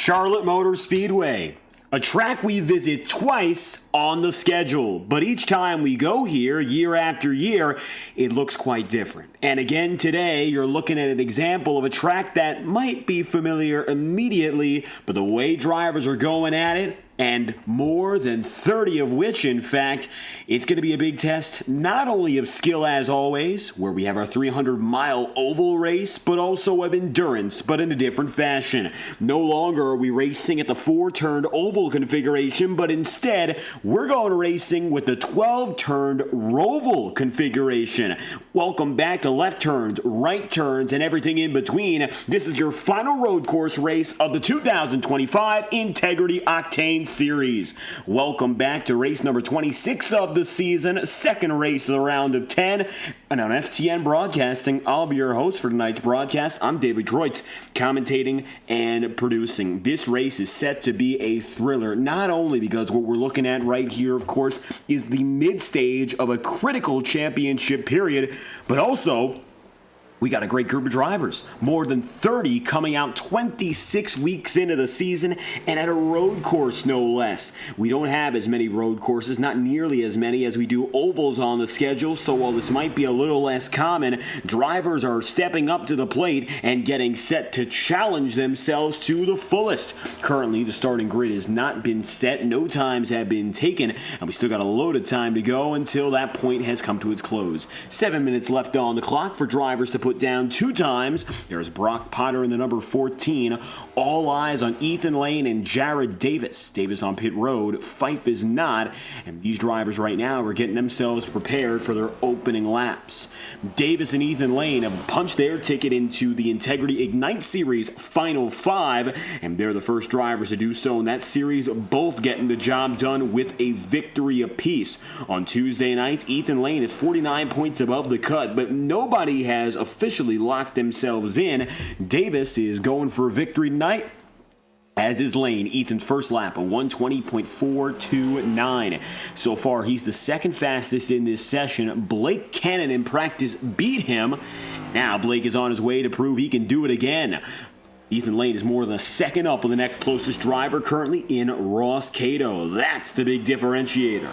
Charlotte Motor Speedway, a track we visit twice on the schedule, but each time we go here, year after year, it looks quite different. And again today, you're looking at an example of a track that might be familiar immediately, but the way drivers are going at it, and more than 30 of which, in fact, it's going to be a big test not only of skill as always, where we have our 300-mile oval race, but also of endurance, but in a different fashion. No longer are we racing at the 4-turned oval configuration, but instead, we're going racing with the 12-turned roval configuration. Welcome back to left turns, right turns, and everything in between. This is your final road course race of the 2025 Integrity OCTANE Series. Welcome back to race number 26 of the season, second race of the round of 10. And on FTN Broadcasting, I'll be your host for tonight's broadcast. I'm David Droitz, commentating and producing. This race is set to be a thriller, not only because what we're looking at right here, of course, is the mid-stage of a critical championship period, but also we got a great group of drivers, more than 30 coming out 26 weeks into the season and at a road course no less. We don't have as many road courses, not nearly as many as we do ovals on the schedule, so while this might be a little less common, drivers are stepping up to the plate and getting set to challenge themselves to the fullest. Currently, the starting grid has not been set, no times have been taken, and we still got a load of time to go until that point has come to its close. 7 minutes left on the clock for drivers to put down 2 times. There's Brock Potter in the number 14. All eyes on Ethan Lane and Jared Davis. Davis on pit road. Fife is not. And these drivers right now are getting themselves prepared for their opening laps. Davis and Ethan Lane have punched their ticket into the Integrity Ignite Series Final 5. And they're the first drivers to do so in that series, both getting the job done with a victory apiece. On Tuesday night, Ethan Lane is 49 points above the cut, but nobody has officially locked themselves in. Davis is going for a victory tonight, as is Lane. Ethan's first lap, a 1:20.429. So far, he's the second fastest in this session. Blake Cannon in practice beat him. Now Blake is on his way to prove he can do it again. Ethan Lane is more than a second up on the next closest driver, currently in Ross Cato. That's the big differentiator.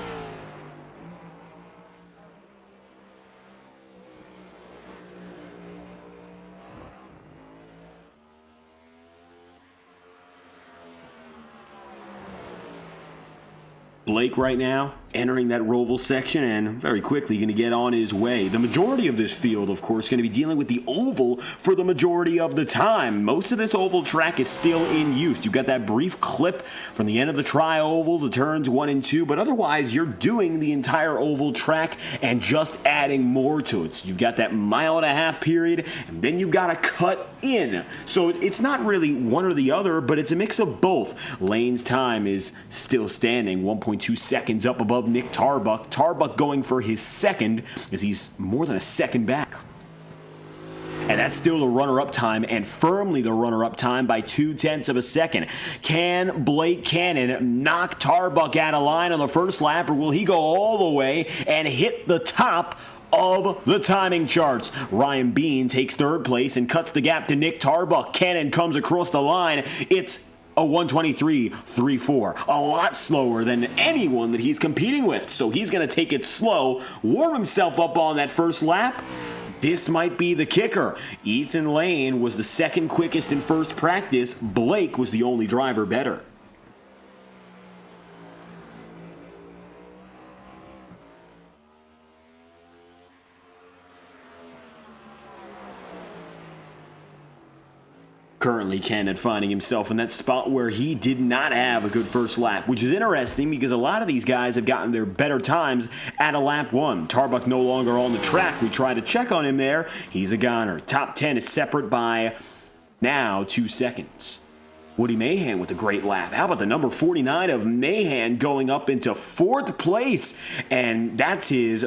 Blake right now entering that roval section and very quickly going to get on his way. The majority of this field, of course, going to be dealing with the oval for the majority of the time. Most of this oval track is still in use. You've got that brief clip from the end of the tri-oval to turns 1 and 2, but otherwise you're doing the entire oval track and just adding more to it. So you've got that 1.5-mile period, and then you've got to cut in. So it's not really one or the other, but it's a mix of both. Lane's time is still standing, 1.2 seconds up above Nick Tarbuck. Tarbuck going for his second as he's more than a second back. And that's still the runner-up time, and firmly the runner-up time by 0.2 of a second. Can Blake Cannon knock Tarbuck out of line on the first lap, or will he go all the way and hit the top of the timing charts? Ryan Bean takes third place and cuts the gap to Nick Tarbuck. Cannon comes across the line. It's a 1:23.34, a lot slower than anyone that he's competing with. So he's going to take it slow, warm himself up on that first lap. This might be the kicker. Ethan Lane was the second quickest in first practice. Blake was the only driver better. Currently, Cannon finding himself in that spot where he did not have a good first lap, which is interesting because a lot of these guys have gotten their better times at a lap 1. Tarbuck no longer on the track. We tried to check on him there. He's a goner. Top 10 is separate by now 2 seconds. Woody Mahan with a great lap. How about the number 49 of Mahan going up into 4th place? And that's his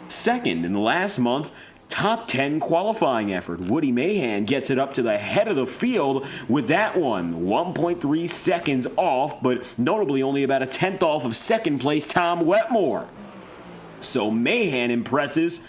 second in the last month. Top 10 qualifying effort. Woody Mahan gets it up to the head of the field with that one. 1.3 seconds off, but notably only about a 10th off of second place Tom Wetmore. So Mahan impresses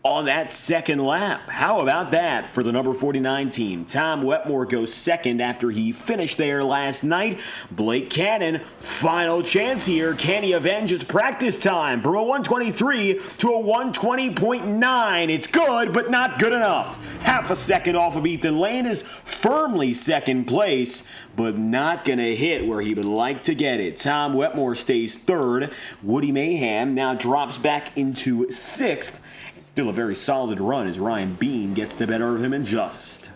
on that second lap. How about that for the number 49 team? Tom Wetmore goes second after he finished there last night. Blake Cannon, final chance here. Can he avenge his practice time from a 123 to a 120.9? It's good, but not good enough. Half a second off of Ethan Lane is firmly second place, but not going to hit where he would like to get it. Tom Wetmore stays third. Woody Mayhem now drops back into sixth. Still a very solid run as Ryan Bean gets the better of him in just.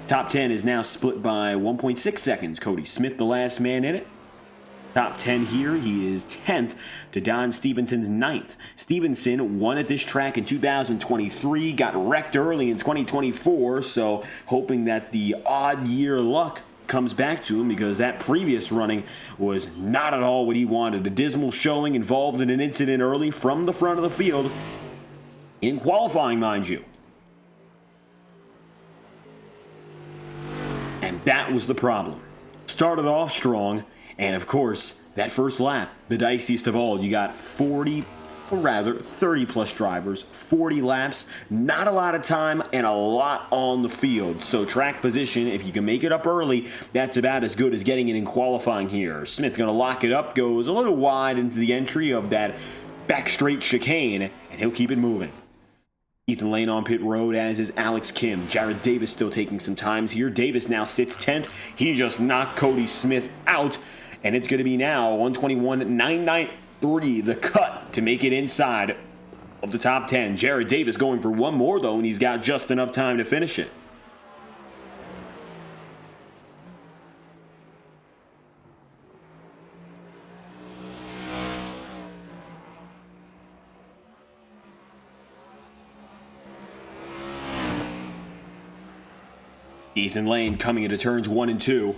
Top 10 is now split by 1.6 seconds. Cody Smith, the last man in it. Top 10 here, he is 10th to Don Stevenson's 9th. Stevenson won at this track in 2023, got wrecked early in 2024, so hoping that the odd year luck comes back to him because that previous running was not at all what he wanted. A dismal showing involved in an incident early from the front of the field in qualifying, mind you. And that was the problem. Started off strong, and of course, that first lap, the diciest of all, you got 30 plus drivers, 40 laps, not a lot of time, and a lot on the field. So track position, if you can make it up early, that's about as good as getting it in qualifying here. Smith going to lock it up, goes a little wide into the entry of that back straight chicane, and he'll keep it moving. Ethan Lane on pit road, as is Alex Kim. Jared Davis still taking some times here. Davis now sits 10th. He just knocked Cody Smith out, and it's going to be now 121.99. The cut to make it inside of the top 10. Jared Davis going for one more, though, and he's got just enough time to finish it. Ethan Lane coming into turns 1 and 2.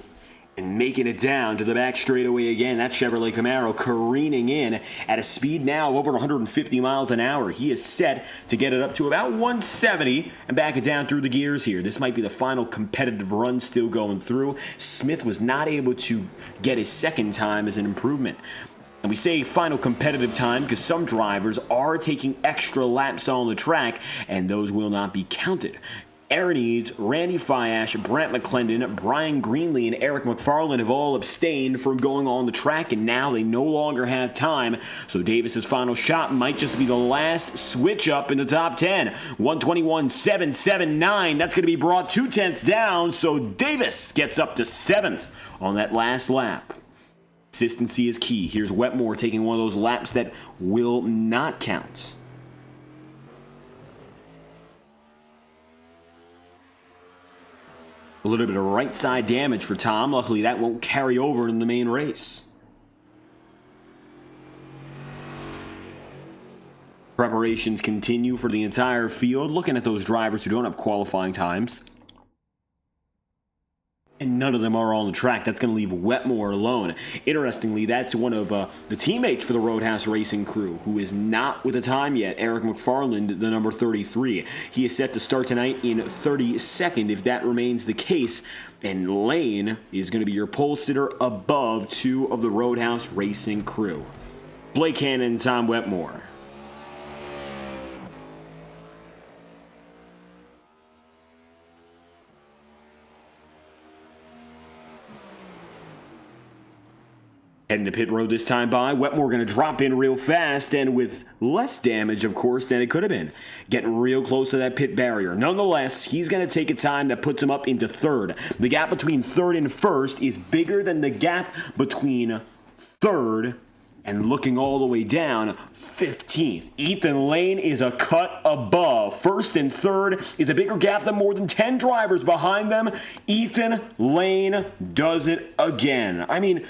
And making it down to the back straightaway again. That Chevrolet Camaro careening in at a speed now of over 150 miles an hour. He is set to get it up to about 170 and back it down through the gears here. This might be the final competitive run still going through. Smith was not able to get his second time as an improvement. And we say final competitive time because some drivers are taking extra laps on the track, and those will not be counted. Aaron Eads, Randy Fiash, Brant McClendon, Brian Greenlee, and Eric McFarland have all abstained from going on the track, and now they no longer have time. So Davis's final shot might just be the last switch up in the top 10. 121.779. That's going to be brought 0.2 down, so Davis gets up to 7th on that last lap. Consistency is key. Here's Wetmore taking one of those laps that will not count. A little bit of right side damage for Tom. Luckily, that won't carry over in the main race. Preparations continue for the entire field. Looking at those drivers who don't have qualifying times. And none of them are on the track. That's going to leave Wetmore alone. Interestingly, that's one of the teammates for the Roadhouse Racing crew who is not with a time yet. Eric McFarland, the number 33. He is set to start tonight in 32nd if that remains the case. And Lane is going to be your pole sitter above two of the Roadhouse Racing crew. Blake Hannon and Tom Wetmore. Heading to pit road this time by, Wetmore going to drop in real fast and with less damage, of course, than it could have been. Getting real close to that pit barrier. Nonetheless, he's going to take a time that puts him up into third. The gap between third and first is bigger than the gap between third and looking all the way down, 15th. Ethan Lane is a cut above. First and third is a bigger gap than more than 10 drivers behind them. Ethan Lane does it again. I mean,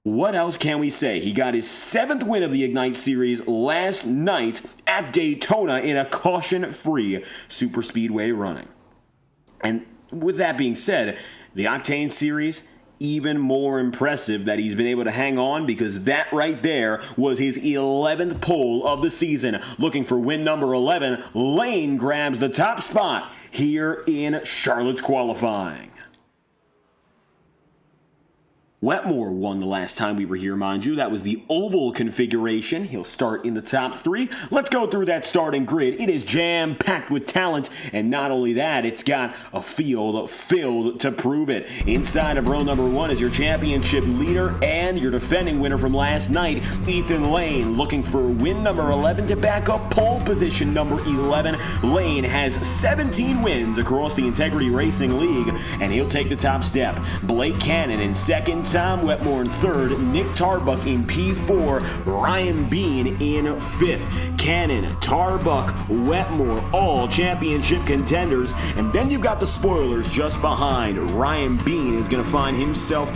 what else can we say? He got his 7th win of the Ignite Series last night at Daytona in a caution-free superspeedway running. And with that being said, the Octane Series, even more impressive that he's been able to hang on because that right there was his 11th pole of the season. Looking for win number 11, Lane grabs the top spot here in Charlotte's qualifying. Wetmore won the last time we were here, mind you. That was the oval configuration. He'll start in the top 3. Let's go through that starting grid. It is jam-packed with talent, and not only that, it's got a field filled to prove it. Inside of row number 1 is your championship leader and your defending winner from last night, Ethan Lane, looking for win number 11 to back up pole position number 11. Lane has 17 wins across the Integrity Racing League, and he'll take the top step. Blake Cannon in second, Tom Wetmore in third, Nick Tarbuck in P4, Ryan Bean in 5th. Cannon, Tarbuck, Wetmore, all championship contenders. And then you've got the spoilers just behind. Ryan Bean is going to find himself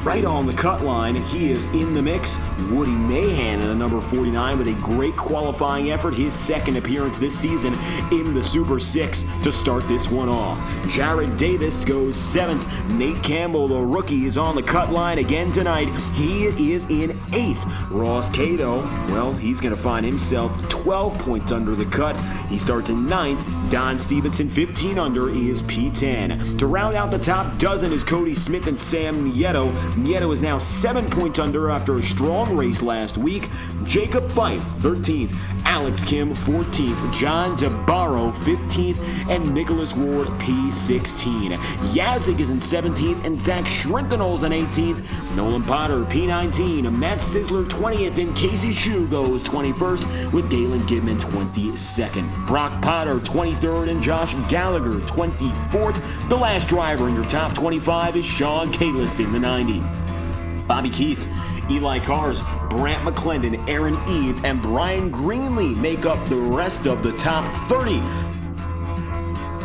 right on the cut line. He is in the mix. Woody Mahan in the number 49 with a great qualifying effort. His second appearance this season in the Super 6 to start this one off. Jared Davis goes 7th. Nate Campbell, the rookie, is on the cut line again tonight. He is in 8th. Ross Cato, well, he's going to find himself 12 points under the cut. He starts in 9th. Don Stevenson, 15 under, is P10. To round out the top dozen is Cody Smith and Sam Nieto. Nieto is now 7 points under after a strong race last week. Jacob Fife, 13th. Alex Kim, 14th. John DeBarro, 15th. And Nicholas Ward, P16. Yazik is in 17th. And Zach Schrentenholz in 18th. Nolan Potter, P19. Matt Sizzler, 20th. And Casey Shue goes 21st with Dalen Gibman, 22nd. Brock Potter, 23rd. And Josh Gallagher, 24th. The last driver in your top 25 is Sean Kalis in the 90. Bobby Keith, Eli Cars, Brant McClendon, Aaron Eads, and Brian Greenlee make up the rest of the top 30.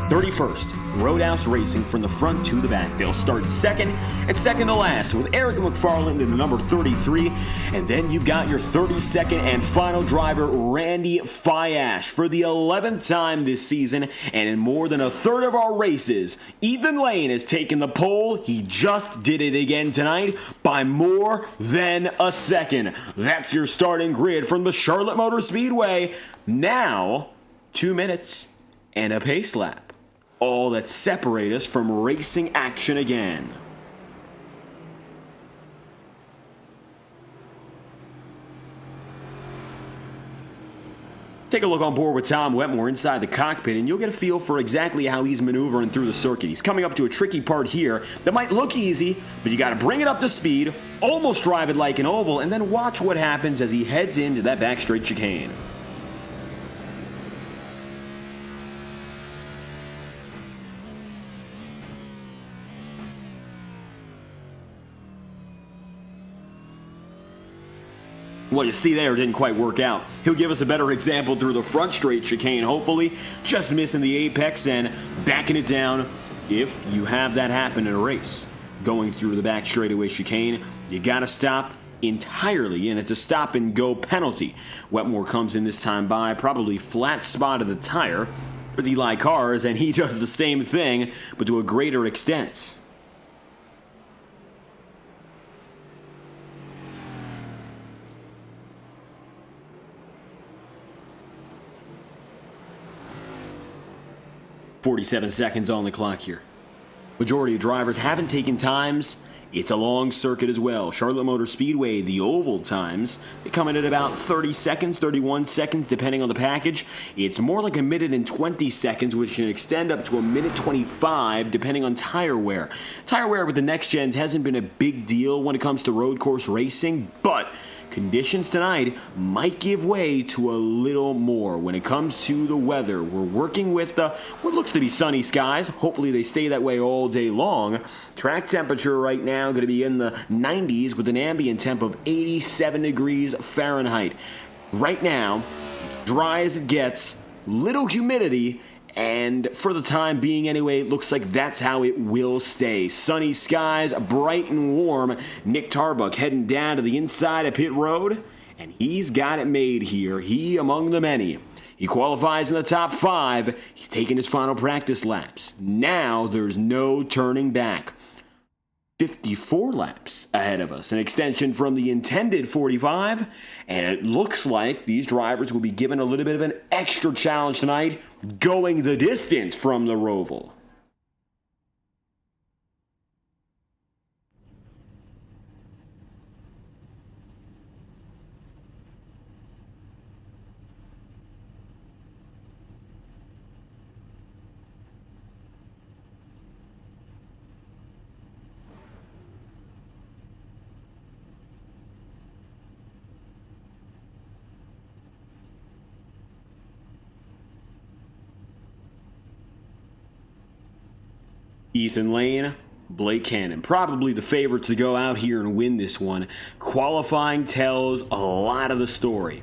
31st, Roadhouse Racing from the front to the back. They'll start second and second to last with Eric McFarland in the number 33. And then you've got your 32nd and final driver, Randy Fiash, for the 11th time this season. And in more than a third of our races, Ethan Lane has taken the pole. He just did it again tonight by more than a second. That's your starting grid from the Charlotte Motor Speedway. Now, 2 minutes and a pace lap. All that separate us from racing action again. Take a look on board with Tom Wetmore inside the cockpit and you'll get a feel for exactly how he's maneuvering through the circuit. He's coming up to a tricky part here that might look easy, but you got to bring it up to speed, almost drive it like an oval, and then watch what happens as he heads into that back straight chicane. Well, you see there, it didn't quite work out. He'll give us a better example through the front straight chicane, hopefully. Just missing the apex and backing it down if you have that happen in a race. Going through the back straightaway chicane, you gotta stop entirely, and it's a stop-and-go penalty. Wetmore comes in this time by probably flat spot of the tire. There's Eli Cars, and he does the same thing, but to a greater extent. .47 seconds on the clock here. Majority of drivers haven't taken times. It's a long circuit as well. Charlotte Motor Speedway, the oval times, they come in at about 30 seconds, 31 seconds, depending on the package. It's more like a minute and 20 seconds, which can extend up to a minute 25, depending on tire wear. Tire wear with the next gens hasn't been a big deal when it comes to road course racing, but conditions tonight might give way to a little more when it comes to the weather. We're working with what looks to be sunny skies. Hopefully they stay that way all day long. Track temperature right now going to be in the 90s with an ambient temp of 87 degrees Fahrenheit. Right now, it's dry as it gets, little humidity, and for the time being anyway, it looks like that's how it will stay. Sunny skies, bright and warm. Nick Tarbuck heading down to the inside of pit road, and he's got it made here. He among the many. He qualifies in the top 5. He's taking his final practice laps. Now there's no turning back. 54 laps ahead of us, an extension from the intended 45, and it looks like these drivers will be given a little bit of an extra challenge tonight, going the distance from the Roval. Ethan Lane, Blake Cannon, probably the favorites to go out here and win this one. Qualifying tells a lot of the story.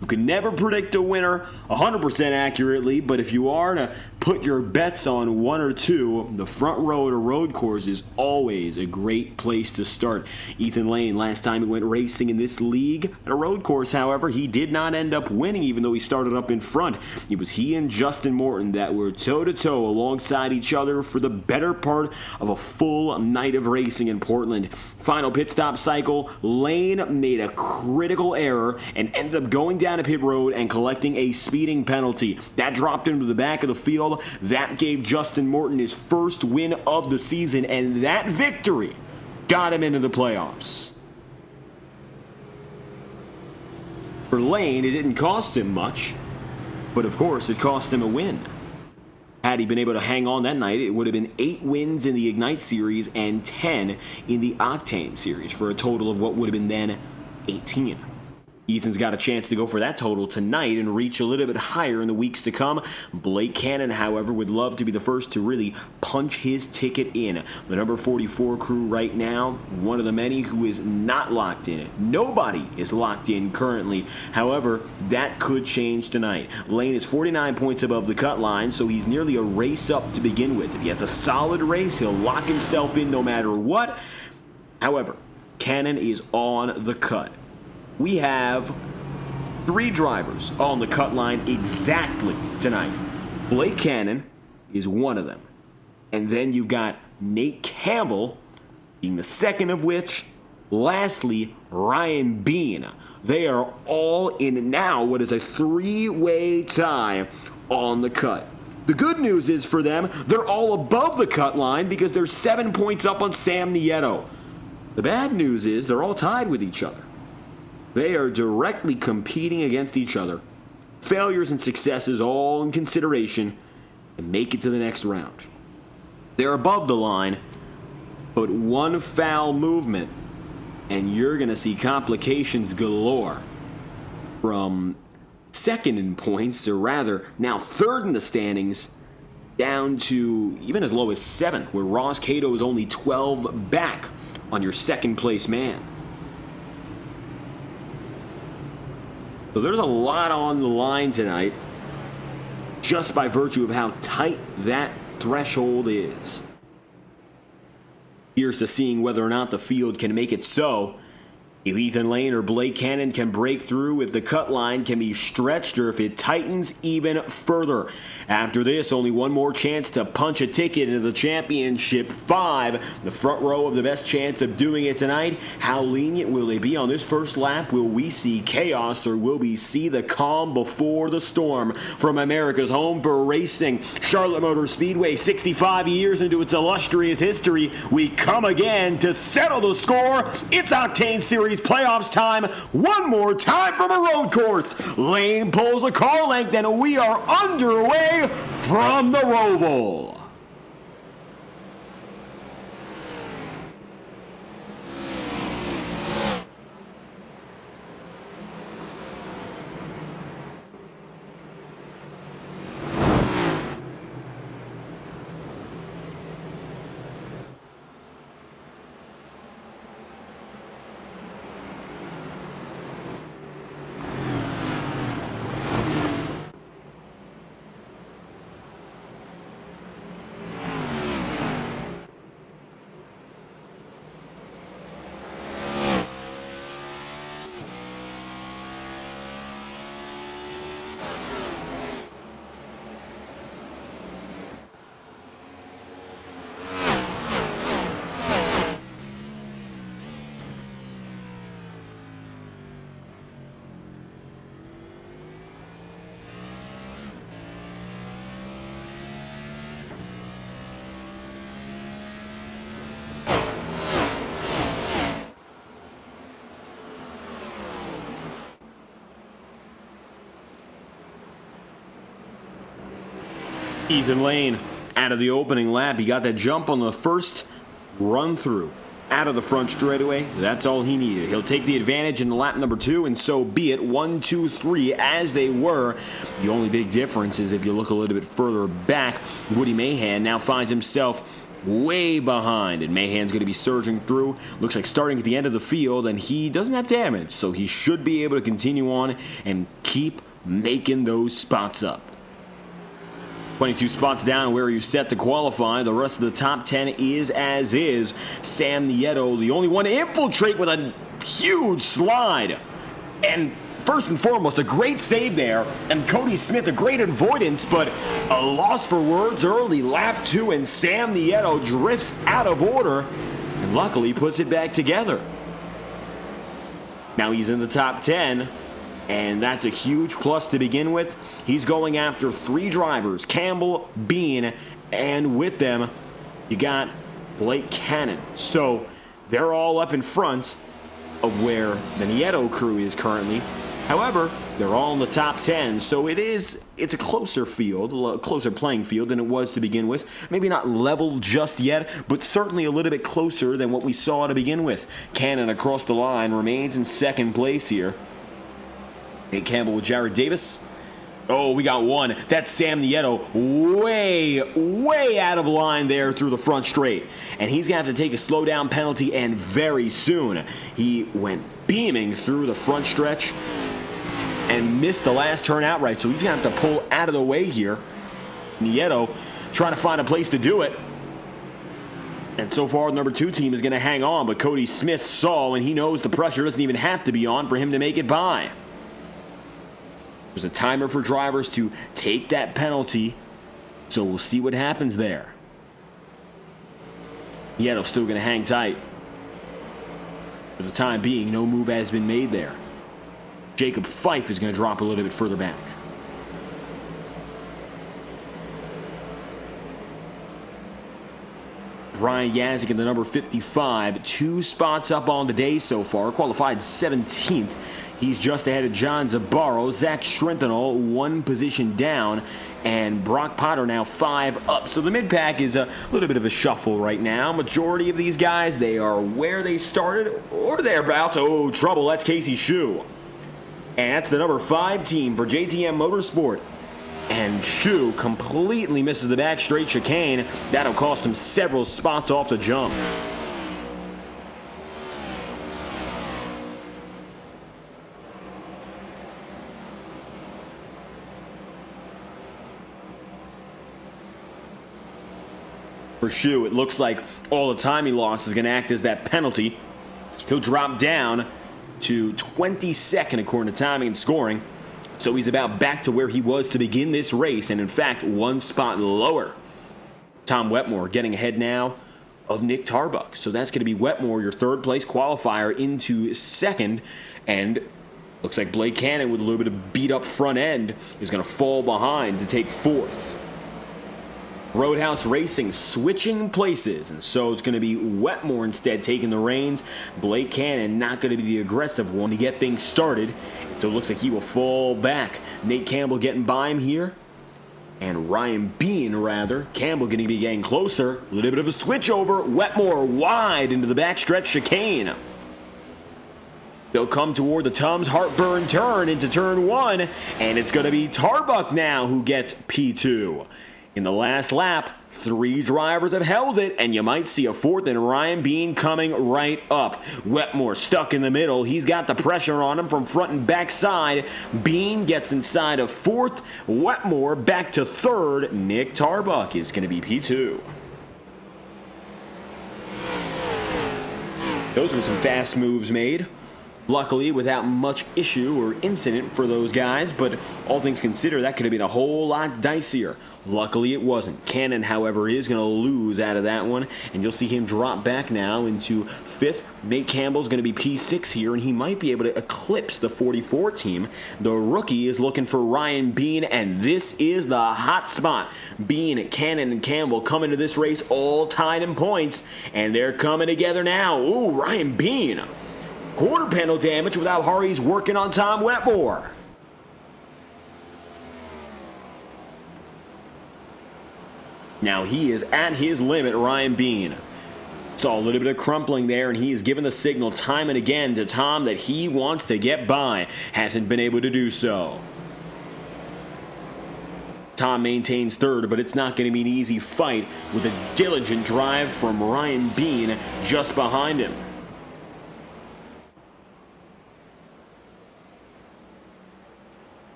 You can never predict a winner 100% accurately, but if you are to put your bets on one or two, the front row at a road course is always a great place to start. Ethan Lane, last time he went racing in this league at a road course, however, he did not end up winning, even though he started up in front. It was he and Justin Morton that were toe-to-toe alongside each other for the better part of a full night of racing in Portland. Final pit stop cycle, Lane made a critical error and ended up going down a pit road and collecting a speeding penalty. That dropped him to the back of the field. That gave Justin Morton his first win of the season, and that victory got him into the playoffs. For Lane, it didn't cost him much, but of course it cost him a win. Had he been able to hang on that night, it would have been 8 wins in the Ignite Series and 10 in the Octane Series, for a total of what would have been then 18. Ethan's got a chance to go for that total tonight and reach a little bit higher in the weeks to come. Blake Cannon, however, would love to be the first to really punch his ticket in. The number 44 crew right now, one of the many who is not locked in. Nobody is locked in currently. However, that could change tonight. Lane is 49 points above the cut line, so he's nearly a race up to begin with. If he has a solid race, he'll lock himself in no matter what. However, Cannon is on the cut. We have 3 drivers on the cut line exactly tonight. Blake Cannon is one of them. And then you've got Nate Campbell being the second of which. Lastly, Ryan Bean. They are all in now what is a 3-way tie on the cut. The good news is for them, they're all above the cut line because they're 7 points up on Sam Nieto. The bad news is they're all tied with each other. They are directly competing against each other. Failures and successes all in consideration to make it to the next round. They're above the line, but one foul movement, and you're going to see complications galore. From second in points, or rather now third in the standings, down to even as low as 7th, where Ross Cato is only 12 back on your second place man. So there's a lot on the line tonight, just by virtue of how tight that threshold is. Here's to seeing whether or not the field can make it so. If Ethan Lane or Blake Cannon can break through, if the cut line can be stretched, or if it tightens even further. After this, only one more chance to punch a ticket into the championship 5. The front row of the best chance of doing it tonight. How lenient will they be on this first lap? Will we see chaos, or will we see the calm before the storm? From America's home for racing, Charlotte Motor Speedway, 65 years into its illustrious history, we come again to settle the score. It's Octane Series playoffs time, one more time from a road course. Lane pulls a car length and we are underway from the Roval. Ethan Lane out of the opening lap. He got that jump on the first run through. Out of the front straightaway, that's all he needed. He'll take the advantage in lap number 2, and so be it. 1, 2, 3 as they were. The only big difference is if you look a little bit further back, Woody Mahan now finds himself way behind, and Mahan's going to be surging through. Looks like starting at the end of the field, and he doesn't have damage, so he should be able to continue on and keep making those spots up. 22 spots down where you set to qualify. The rest of the top 10 is as is. Sam Nieto, the only one to infiltrate with a huge slide. And first and foremost, a great save there. And Cody Smith, a great avoidance, but a loss for words early. Lap 2, and Sam Nieto drifts out of order and luckily puts it back together. Now he's in the top 10. And that's a huge plus to begin with. He's going after 3 drivers, Campbell, Bean, and with them, you got Blake Cannon. So they're all up in front of where the Nieto crew is currently. However, they're all in the top 10, so it's a closer field, a closer playing field than it was to begin with. Maybe not level just yet, but certainly a little bit closer than what we saw to begin with. Cannon across the line remains in second place here. Nate Campbell with Jared Davis. Oh, we got one. That's Sam Nieto way out of line there through the front straight. And he's going to have to take a slowdown penalty, and very soon. He went beaming through the front stretch and missed the last turn outright. So he's going to have to pull out of the way here. Nieto trying to find a place to do it. And so far, the number 2 team is going to hang on, but Cody Smith saw, and he knows the pressure doesn't even have to be on for him to make it by. There's a timer for drivers to take that penalty, so we'll see what happens there. Nieto's still going to hang tight. For the time being, no move has been made there. Jacob Fife is going to drop a little bit further back. Brian Yazik in the number 55, 2 spots up on the day so far, qualified 17th. He's just ahead of John Zabaro, Zach Schrentenal 1 position down, and Brock Potter now 5 up. So the mid-pack is a little bit of a shuffle right now. Majority of these guys, they are where they started or thereabouts. Oh, trouble, that's Casey Shue. And that's the number 5 team for JTM Motorsport. And Shue completely misses the back straight chicane. That'll cost him several spots off the jump. For Shue, it looks like all the time he lost is going to act as that penalty. He'll drop down to 22nd according to timing and scoring. So he's about back to where he was to begin this race, and in fact, 1 spot lower. Tom Wetmore getting ahead now of Nick Tarbuck. So that's going to be Wetmore, your 3rd place qualifier, into 2nd. And looks like Blake Cannon with a little bit of beat up front end is going to fall behind to take 4th. Roadhouse Racing switching places, and so it's going to be Wetmore instead taking the reins. Blake Cannon not going to be the aggressive one to get things started, so it looks like he will fall back. Nate Campbell getting by him here, and Ryan Bean rather. Campbell going to be getting closer. A little bit of a switch over. Wetmore wide into the backstretch chicane. They'll come toward the Tums Heartburn turn into turn 1, and it's going to be Tarbuck now who gets P2. In the last lap, 3 drivers have held it, and you might see a 4th and Ryan Bean coming right up. Wetmore stuck in the middle. He's got the pressure on him from front and back side. Bean gets inside of 4th. Wetmore back to 3rd. Nick Tarbuck is going to be P2. Those were some fast moves made. Luckily, without much issue or incident for those guys, but all things considered, that could have been a whole lot dicier. Luckily, it wasn't. Cannon, however, is going to lose out of that one, and you'll see him drop back now into 5th. Nate Campbell's going to be P6 here, and he might be able to eclipse the 44 team. The rookie is looking for Ryan Bean, and this is the hot spot. Bean, Cannon, and Campbell come into this race all tied in points, and they're coming together now. Ooh, Ryan Bean. Quarter panel damage without Harry's working on Tom Wetmore. Now he is at his limit, Ryan Bean. Saw a little bit of crumpling there, and he has given the signal time and again to Tom that he wants to get by. Hasn't been able to do so. Tom maintains third, but it's not going to be an easy fight with a diligent drive from Ryan Bean just behind him.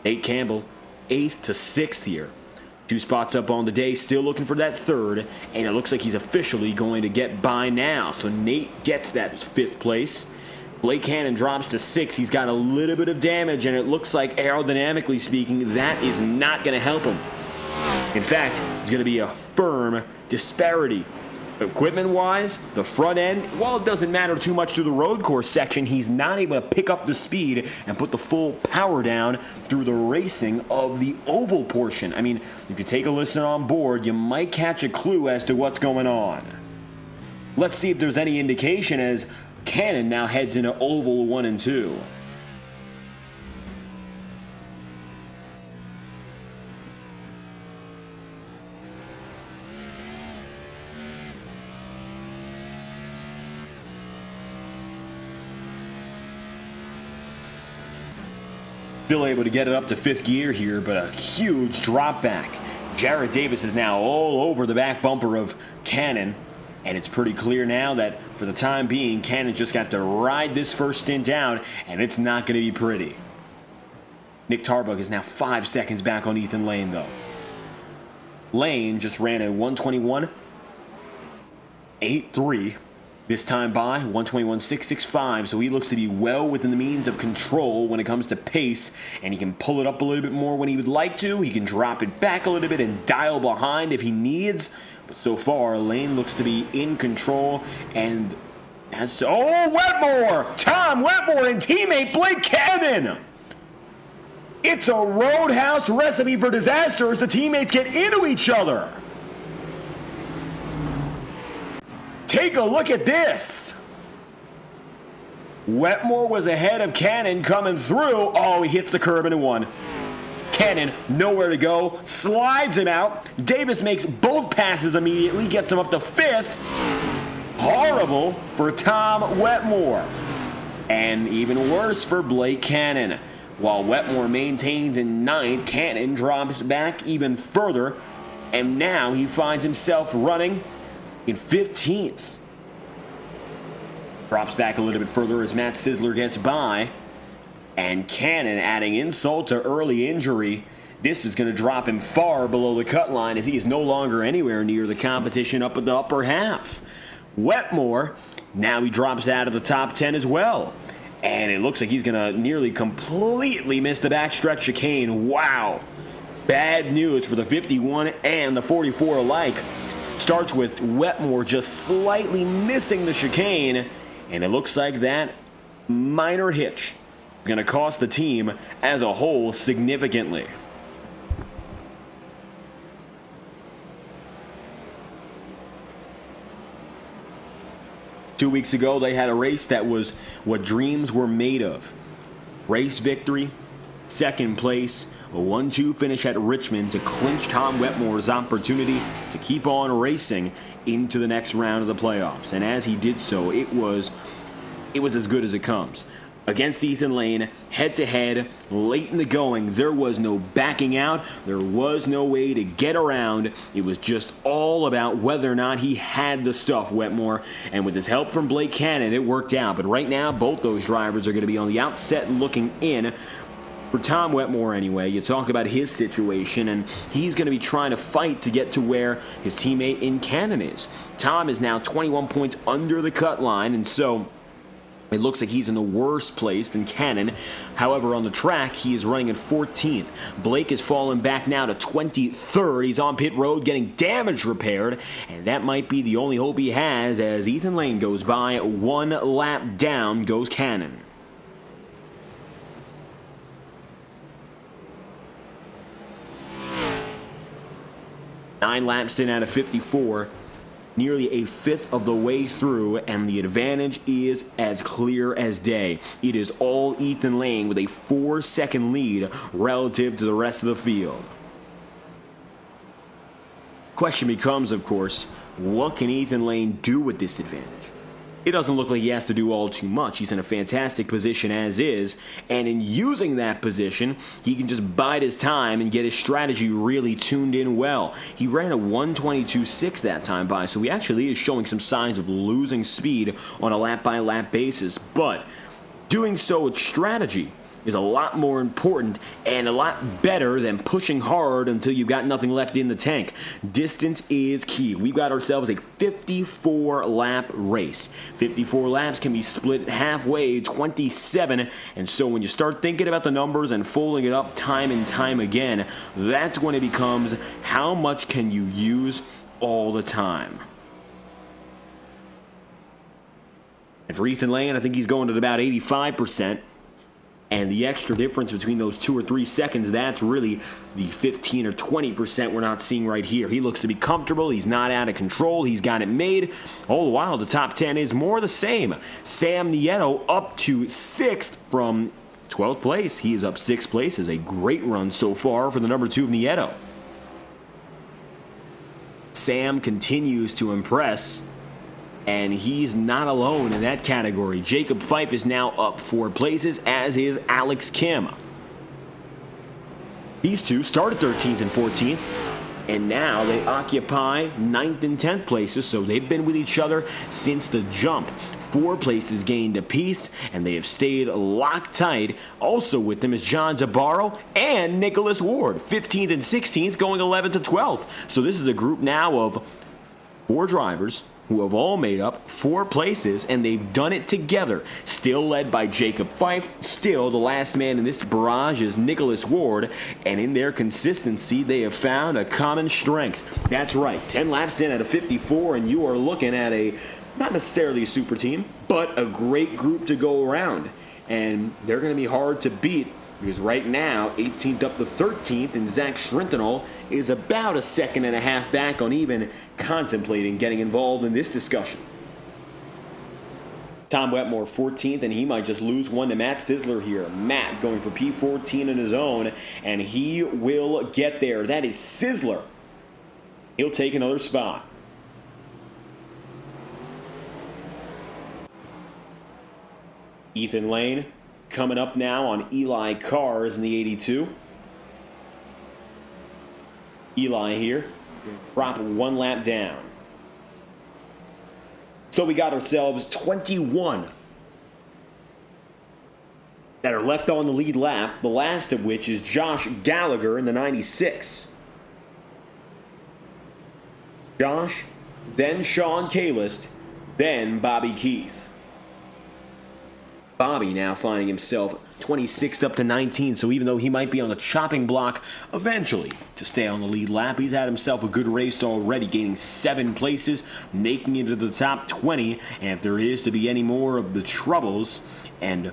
Nate Campbell, 8th to 6th here. 2 spots up on the day, still looking for that third, and it looks like he's officially going to get by now. So Nate gets that 5th place. Blake Cannon drops to 6th. He's got a little bit of damage, and it looks like aerodynamically speaking, that is not going to help him. In fact, there's going to be a firm disparity. Equipment-wise, the front end, while it doesn't matter too much through the road course section, he's not able to pick up the speed and put the full power down through the racing of the oval portion. I mean, if you take a listen on board, you might catch a clue as to what's going on. Let's see if there's any indication as Cannon now heads into oval 1 and 2. Still able to get it up to 5th gear here, but a huge drop back. Jarrett Davis is now all over the back bumper of Cannon, and it's pretty clear now that for the time being, Cannon just got to ride this first stint out, and it's not going to be pretty. Nick Tarbug is now 5 seconds back on Ethan Lane, though. Lane just ran a 121.83. This time by 121.665, so he looks to be well within the means of control when it comes to pace, and he can pull it up a little bit more when he would like to. He can drop it back a little bit and dial behind if he needs. But so far, Lane looks to be in control, and as Wetmore! Tom Wetmore and teammate Blake Cannon! It's a roadhouse recipe for disaster as the teammates get into each other. Take a look at this. Wetmore was ahead of Cannon coming through. Oh, he hits the curb into 1. Cannon, nowhere to go, slides him out. Davis makes both passes immediately, gets him up to 5th. Horrible for Tom Wetmore. And even worse for Blake Cannon. While Wetmore maintains in 9th, Cannon drops back even further. And now he finds himself running in 15th. Drops back a little bit further as Matt Sizzler gets by. And Cannon adding insult to early injury. This is going to drop him far below the cut line as he is no longer anywhere near the competition up at the upper half. Wetmore, now he drops out of the top 10 as well. And it looks like he's going to nearly completely miss the backstretch chicane. Wow. Bad news for the 51 and the 44 alike. Starts with Wetmore just slightly missing the chicane, and it looks like that minor hitch is going to cost the team as a whole significantly. Two weeks ago, they had a race that was what dreams were made of. Race victory, 2nd place, a 1-2 finish at Richmond to clinch Tom Wetmore's opportunity to keep on racing into the next round of the playoffs. And as he did so, it was as good as it comes. Against Ethan Lane, head-to-head, late in the going, there was no backing out. There was no way to get around. It was just all about whether or not he had the stuff, Wetmore. And with his help from Blake Cannon, it worked out. But right now, both those drivers are going to be on the outset looking in. For Tom Wetmore, anyway, you talk about his situation, and he's going to be trying to fight to get to where his teammate in Cannon is. Tom is now 21 points under the cut line, and so it looks like he's in the worse place than Cannon. However, on the track, he is running in 14th. Blake has fallen back now to 23rd. He's on pit road getting damage repaired, and that might be the only hope he has as Ethan Lane goes by. 1 lap down goes Cannon. Nine laps in out of 54, nearly a 1/5 of the way through, and the advantage is as clear as day. It is all Ethan Lane with a 4-second lead relative to the rest of the field. Question becomes, of course, what can Ethan Lane do with this advantage? it doesn't look like he has to do all too much. He's in a fantastic position as is, and in using that position, he can just bide his time and get his strategy really tuned in well. He ran a 1:22.6 that time by, so he actually is showing some signs of losing speed on a lap-by-lap basis, but doing so with strategy is a lot more important and a lot better than pushing hard until you've got nothing left in the tank. Distance is key. We've got ourselves a 54-lap race. 54 laps can be split halfway, 27, and so when you start thinking about the numbers and folding it up time and time again, that's when it becomes how much can you use all the time. And for Ethan Lane, I think he's going to about 85%. And the extra difference between those 2 or 3 seconds, that's really the 15 or 20% we're not seeing right here. He looks to be comfortable. He's not out of control. He's got it made. All the while, the top 10 is more the same. Sam Nieto up to 6th from 12th place. He is up 6 places. A great run so far for the number 2 of Nieto. Sam continues to impress. And he's not alone in that category. Jacob Fife is now up 4 places, as is Alex Kim. These two started 13th and 14th, and now they occupy 9th and 10th places, so they've been with each other since the jump. 4 places gained apiece, and they have stayed locked tight. Also with them is John DeBarro and Nicholas Ward, 15th and 16th, going 11th to 12th. So this is a group now of 4 drivers who have all made up 4 places, and they've done it together. Still led by Jacob Fife. Still, the last man in this barrage is Nicholas Ward, and in their consistency, they have found a common strength. That's right, 10 laps in at a 54, and you are looking at a, not necessarily a super team, but a great group to go around. And they're going to be hard to beat, because right now, 18th up to 13th, and Zach Schrintenal is about 1.5 seconds back on even contemplating getting involved in this discussion. Tom Wetmore 14th, and he might just lose one to Matt Sizzler here. Matt going for P14 in his own, and he will get there. That is Sizzler. He'll take another spot. Ethan Lane coming up now on Eli Cars in the 82. Eli here, drop 1 lap down. So we got ourselves 21 that are left on the lead lap, the last of which is Josh Gallagher in the 96. Josh, then Sean Kalist, then Bobby Keith. Bobby now finding himself 26th up to 19, so even though he might be on the chopping block eventually to stay on the lead lap, he's had himself a good race already, gaining 7 places, making it to the top 20, and if there is to be any more of the troubles, and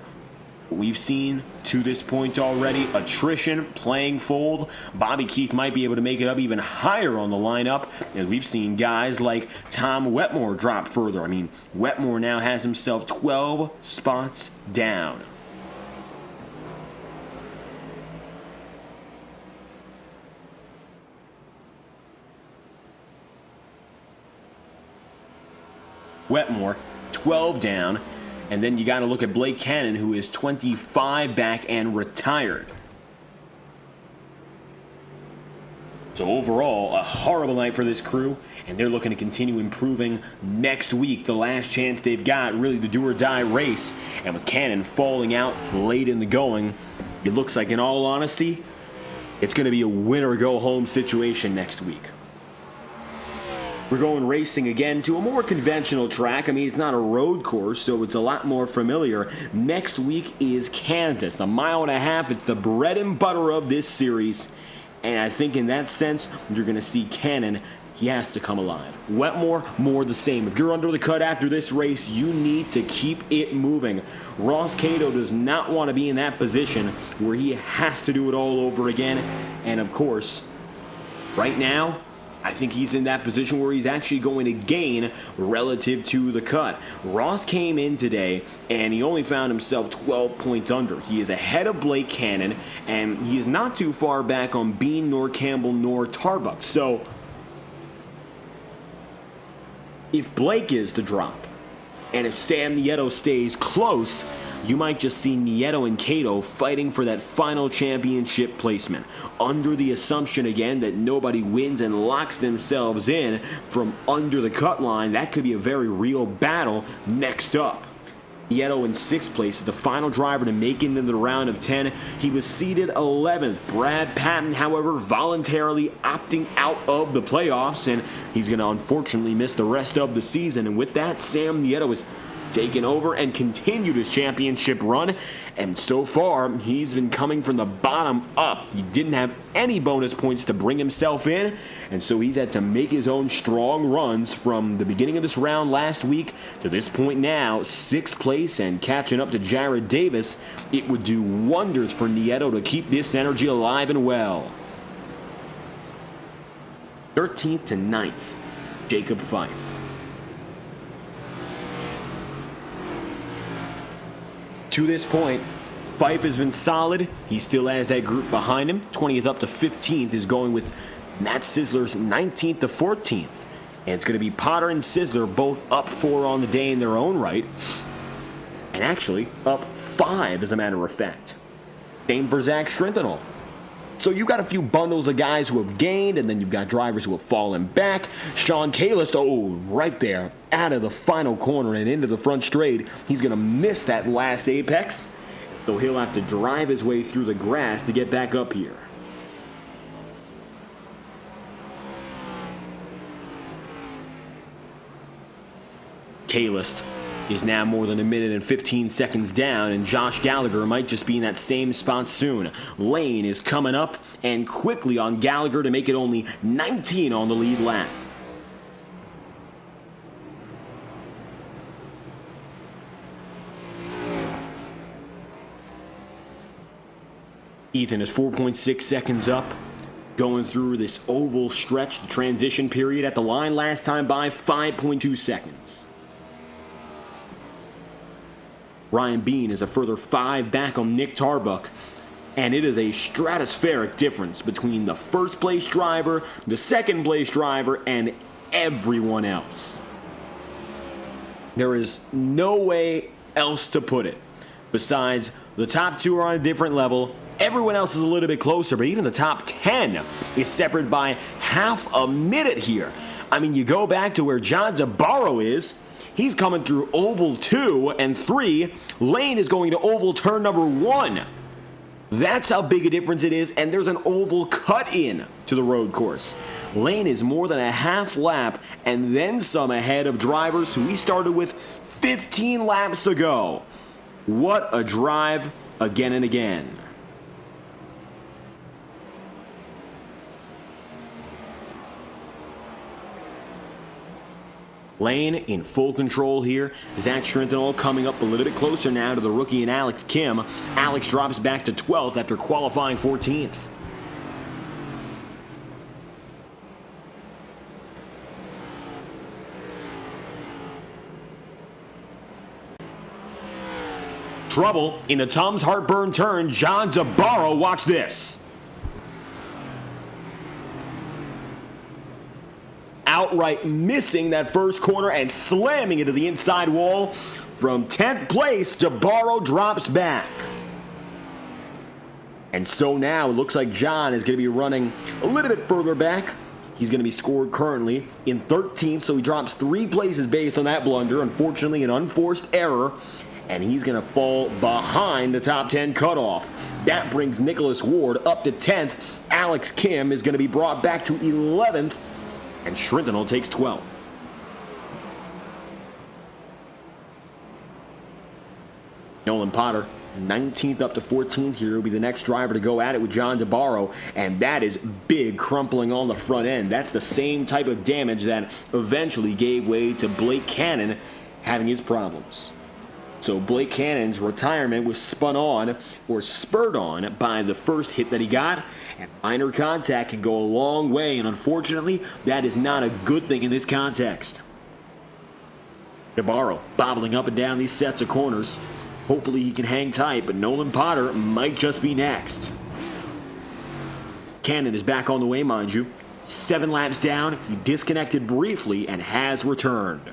we've seen to this point already, attrition, playing fold, Bobby Keith might be able to make it up even higher on the lineup, as we've seen guys like Tom Wetmore drop further. I mean, Wetmore now has himself 12 spots down. Wetmore, 12 down. And then you got to look at Blake Cannon, who is 25 back and retired. So overall, a horrible night for this crew, and they're looking to continue improving next week. The last chance they've got, really, the do-or-die race. And with Cannon falling out late in the going, it looks like, in all honesty, it's going to be a win-or-go-home situation next week. We're going racing again to a more conventional track. I mean, it's not a road course, so it's a lot more familiar. Next week is Kansas, 1.5 miles. It's the bread and butter of this series. And I think in that sense, you're going to see Cannon. He has to come alive. Wetmore, more the same. If you're under the cut after this race, you need to keep it moving. Ross Cato does not want to be in that position where he has to do it all over again. And of course, right now, I think he's in that position where he's actually going to gain relative to the cut. Ross came in today, and he only found himself 12 points under. He is ahead of Blake Cannon, and he is not too far back on Bean, nor Campbell, nor Tarbuck. So, if Blake is to drop, And if Sam Nieto stays close, you might just see Nieto and Cato fighting for that final championship placement, under the assumption again that nobody wins and locks themselves in from under the cut line. That could be a very real battle next up. Nieto in 6th place is the final driver to make it into the round of 10. He was seeded 11th. Brad Patton, however, voluntarily opting out of the playoffs, and he's going to unfortunately miss the rest of the season. And with that, Sam Nieto is taken over and continued his championship run, and so far he's been coming from the bottom up. He didn't have any bonus points to bring himself in, and so he's had to make his own strong runs from the beginning of this round last week to this point now. 6th place and catching up to Jared Davis. It would do wonders for Nieto to keep this energy alive and well. 13th to 9th, Jacob Fife. To this point, Fife has been solid. He still has that group behind him. 20th up to 15th is going with Matt Sizzler's 19th to 14th. And it's going to be Potter and Sizzler both up 4 on the day in their own right. And actually, up 5 as a matter of fact. Same for Zach Strintenal. So you've got a few bundles of guys who have gained, and then you've got drivers who have fallen back. Sean Kalis, right there, out of the final corner and into the front straight. He's going to miss that last apex, so he'll have to drive his way through the grass to get back up here. Kalis is now more than 1 minute and 15 seconds down, and Josh Gallagher might just be in that same spot soon. Lane is coming up and quickly on Gallagher to make it only 19 on the lead lap. Ethan is 4.6 seconds up, going through this oval stretch, the transition period at the line last time by 5.2 seconds. Ryan Bean is a further 5 back on Nick Tarbuck, and it is a stratospheric difference between the first place driver, the second place driver, and everyone else. There is no way else to put it. Besides, the top 2 are on a different level. Everyone else is a little bit closer, but even the top 10 is separated by half a minute here. I mean, you go back to where John Zabarro is. He's coming through oval 2 and 3. Lane is going to oval turn number 1. That's how big a difference it is, and there's an oval cut in to the road course. Lane is more than a half lap and then some ahead of drivers who we started with 15 laps ago. What a drive again and again. Lane in full control here. Zach Strintenal coming up a little bit closer now to the rookie and Alex Kim. Alex drops back to 12th after qualifying 14th. Trouble in the Tom's Heartburn turn. John Zabarro, watch this. Outright missing that first corner and slamming into the inside wall. From 10th place, Zabarro drops back. And so now it looks like John is going to be running a little bit further back. He's going to be scored currently in 13th, so he drops 3 places based on that blunder. Unfortunately, an unforced error, and he's going to fall behind the top 10 cutoff. That brings Nicholas Ward up to 10th. Alex Kim is going to be brought back to 11th. And Strintenal takes 12th. Nolan Potter, 19th up to 14th here, will be the next driver to go at it with John Zabarro. And that is big crumpling on the front end. That's the same type of damage that eventually gave way to Blake Cannon having his problems. So Blake Cannon's retirement was spurred on by the first hit that he got. And minor contact can go a long way, and unfortunately, that is not a good thing in this context. Zabarro bobbling up and down these sets of corners. Hopefully he can hang tight, but Nolan Potter might just be next. Cannon is back on the way, mind you. 7 laps down, he disconnected briefly and has returned.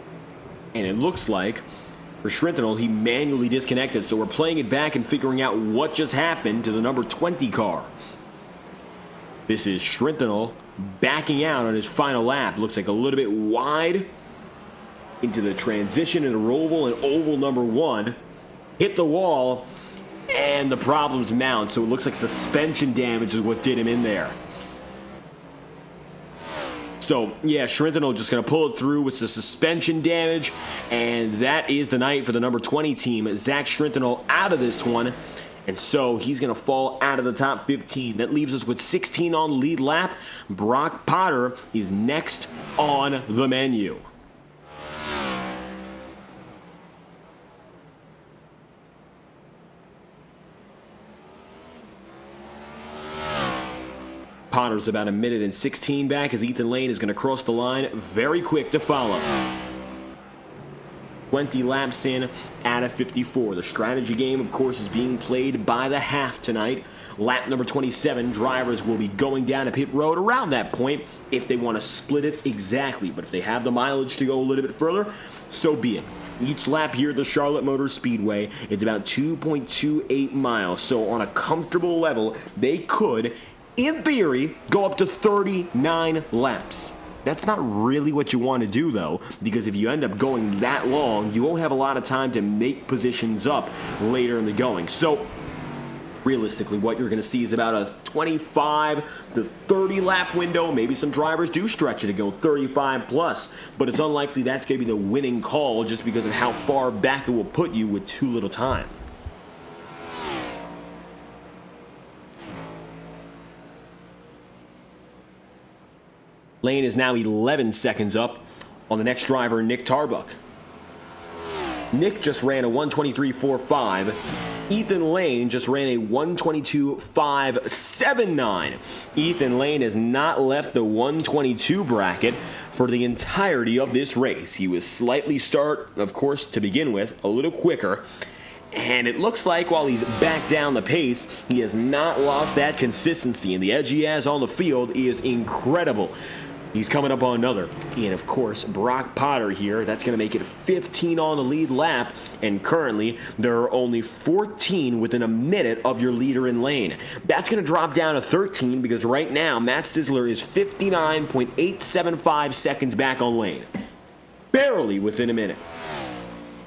And it looks like for Schrintenel, he manually disconnected. So we're playing it back and figuring out what just happened to the number 20 car. This is Schrintenel backing out on his final lap. Looks like a little bit wide into the transition into oval, and oval number 1. Hit the wall, and the problems mount. So it looks like suspension damage is what did him in there. So, yeah, Schrintenel just going to pull it through with the suspension damage, and that is the night for the number 20 team. Zach Schrintenel out of this one, and so he's going to fall out of the top 15. That leaves us with 16 on the lead lap. Brock Potter is next on the menu. Potter's about a minute and 16 back as Ethan Lane is going to cross the line very quick to follow. 20 laps in out of 54. The strategy game, of course, is being played by the half tonight. Lap number 27, drivers will be going down a pit road around that point if they want to split it exactly. But if they have the mileage to go a little bit further, so be it. Each lap here at the Charlotte Motor Speedway, it's about 2.28 miles. So on a comfortable level, they could, in theory, go up to 39 laps. That's not really what you want to do, though, because if you end up going that long, you won't have a lot of time to make positions up later in the going. So, realistically, what you're going to see is about a 25 to 30 lap window. Maybe some drivers do stretch it to go 35 plus, but it's unlikely that's going to be the winning call just because of how far back it will put you with too little time. Lane is now 11 seconds up on the next driver, Nick Tarbuck. Nick just ran a 1:23.45. Ethan Lane just ran a 1:22.579. Ethan Lane has not left the 122 bracket for the entirety of this race. He was slightly of course, to begin with, a little quicker. And it looks like while he's back down the pace, he has not lost that consistency. And the edge he has on the field is incredible. He's coming up on another. And, of course, Brock Potter here. That's going to make it 15 on the lead lap. And currently, there are only 14 within a minute of your leader in lane. That's going to drop down to 13 because right now, Matt Sizzler is 59.875 seconds back on lane. Barely within a minute.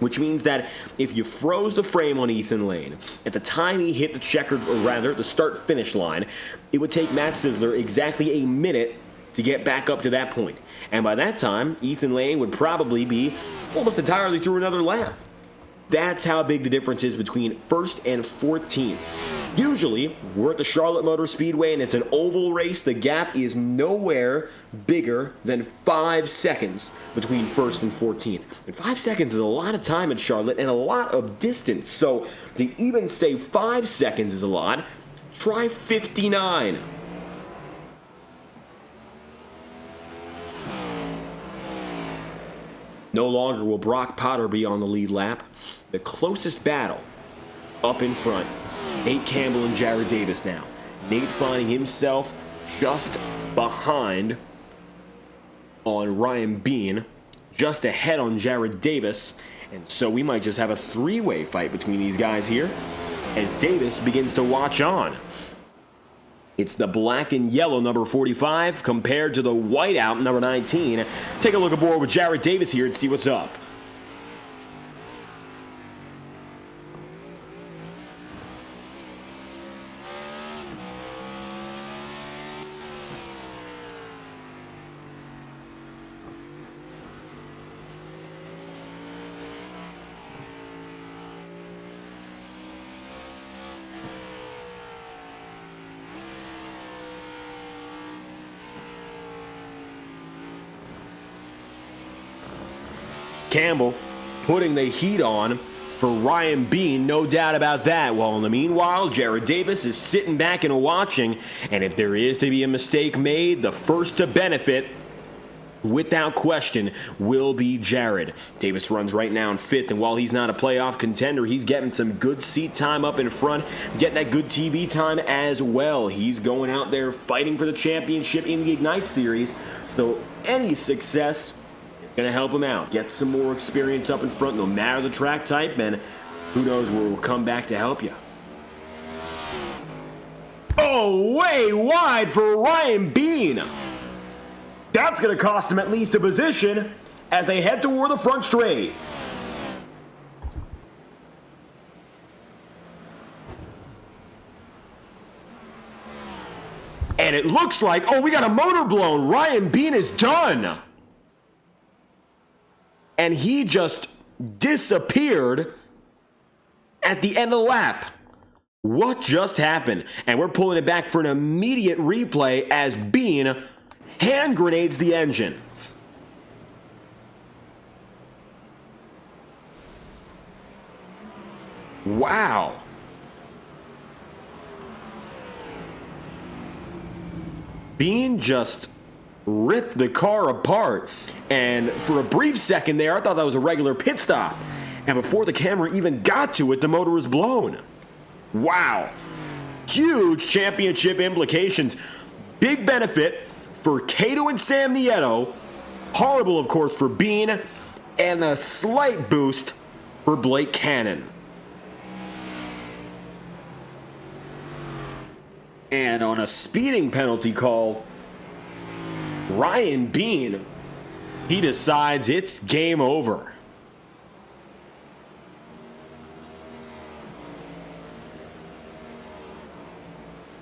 Which means that if you froze the frame on Ethan Lane, at the time he hit the checkered, or rather, the start-finish line, it would take Matt Sizzler exactly a minute to get back up to that point. And by that time, Ethan Lane would probably be almost entirely through another lap. That's how big the difference is between 1st and 14th. Usually, we're at the Charlotte Motor Speedway and it's an oval race. The gap is nowhere bigger than 5 seconds between 1st and 14th. And 5 seconds is a lot of time at Charlotte and a lot of distance. So to even say 5 seconds is a lot, try 59. No longer will Brock Potter be on the lead lap. The closest battle up in front. Nate Campbell and Jared Davis now. Nate finding himself just behind on Ryan Bean, just ahead on Jared Davis, and so we might just have a three-way fight between these guys here as Davis begins to watch on. It's the black and yellow number 45 compared to the whiteout number 19. Take a look aboard with Jared Davis here and see what's up. Campbell putting the heat on for Ryan Bean, no doubt about that. While in the meanwhile, Jared Davis is sitting back and watching, and if there is to be a mistake made, the first to benefit, without question, will be Jared. Davis runs right now in 5th, and while he's not a playoff contender, he's getting some good seat time up in front, getting that good TV time as well. He's going out there fighting for the championship in the Ignite Series, so any success Gonna help him out, get some more experience up in front, no matter the track type, and who knows where we'll come back to help you. Oh, way wide for Ryan Bean. That's gonna cost him at least a position as they head toward the front straight. And it looks like, oh, we got a motor blown. Ryan Bean is done. And he just disappeared at the end of the lap. What just happened? And we're pulling it back for an immediate replay as Bean hand grenades the engine. Wow. Bean just ripped the car apart, and for a brief second there, I thought that was a regular pit stop. And before the camera even got to it, the motor was blown. Wow. Huge championship implications. Big benefit for Cato and Sam Nieto. Horrible, of course, for Bean, and a slight boost for Blake Cannon. And on a speeding penalty call, Ryan Bean, he decides it's game over.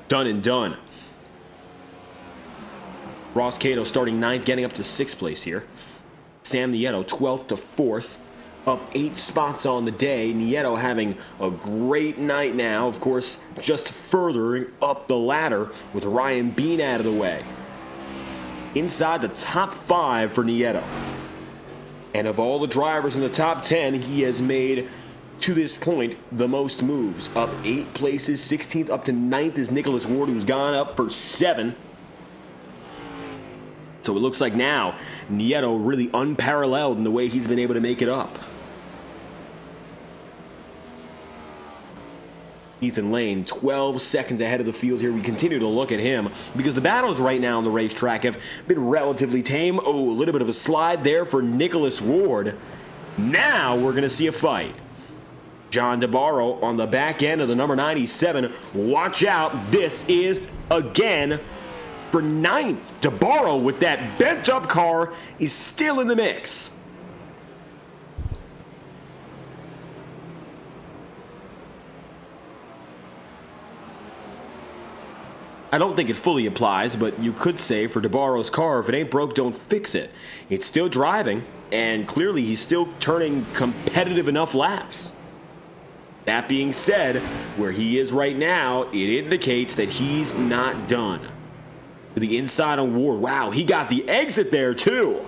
Done and done. Ross Cato starting 9th, getting up to 6th place here. Sam Nieto 12th to 4th, up 8 spots on the day. Nieto having a great night now, of course, just furthering up the ladder with Ryan Bean out of the way. Inside the top 5 for Nieto. And of all the drivers in the top 10, he has made, to this point, the most moves. Up 8 places, 16th up to 9th is Nicholas Ward, who's gone up for 7. So it looks like now Nieto really unparalleled in the way he's been able to make it up. Ethan Lane, 12 seconds ahead of the field here. We continue to look at him because the battles right now on the racetrack have been relatively tame. Oh, a little bit of a slide there for Nicholas Ward. Now we're going to see a fight. John DeBarro on the back end of the number 97. Watch out. This is, again, for 9th. DeBarro with that bent up car is still in the mix. I don't think it fully applies, but you could say for DeBarro's car, if it ain't broke, don't fix it. It's still driving, and clearly he's still turning competitive enough laps. That being said, where he is right now, it indicates that he's not done. To the inside on Ward. Wow, he got the exit there too.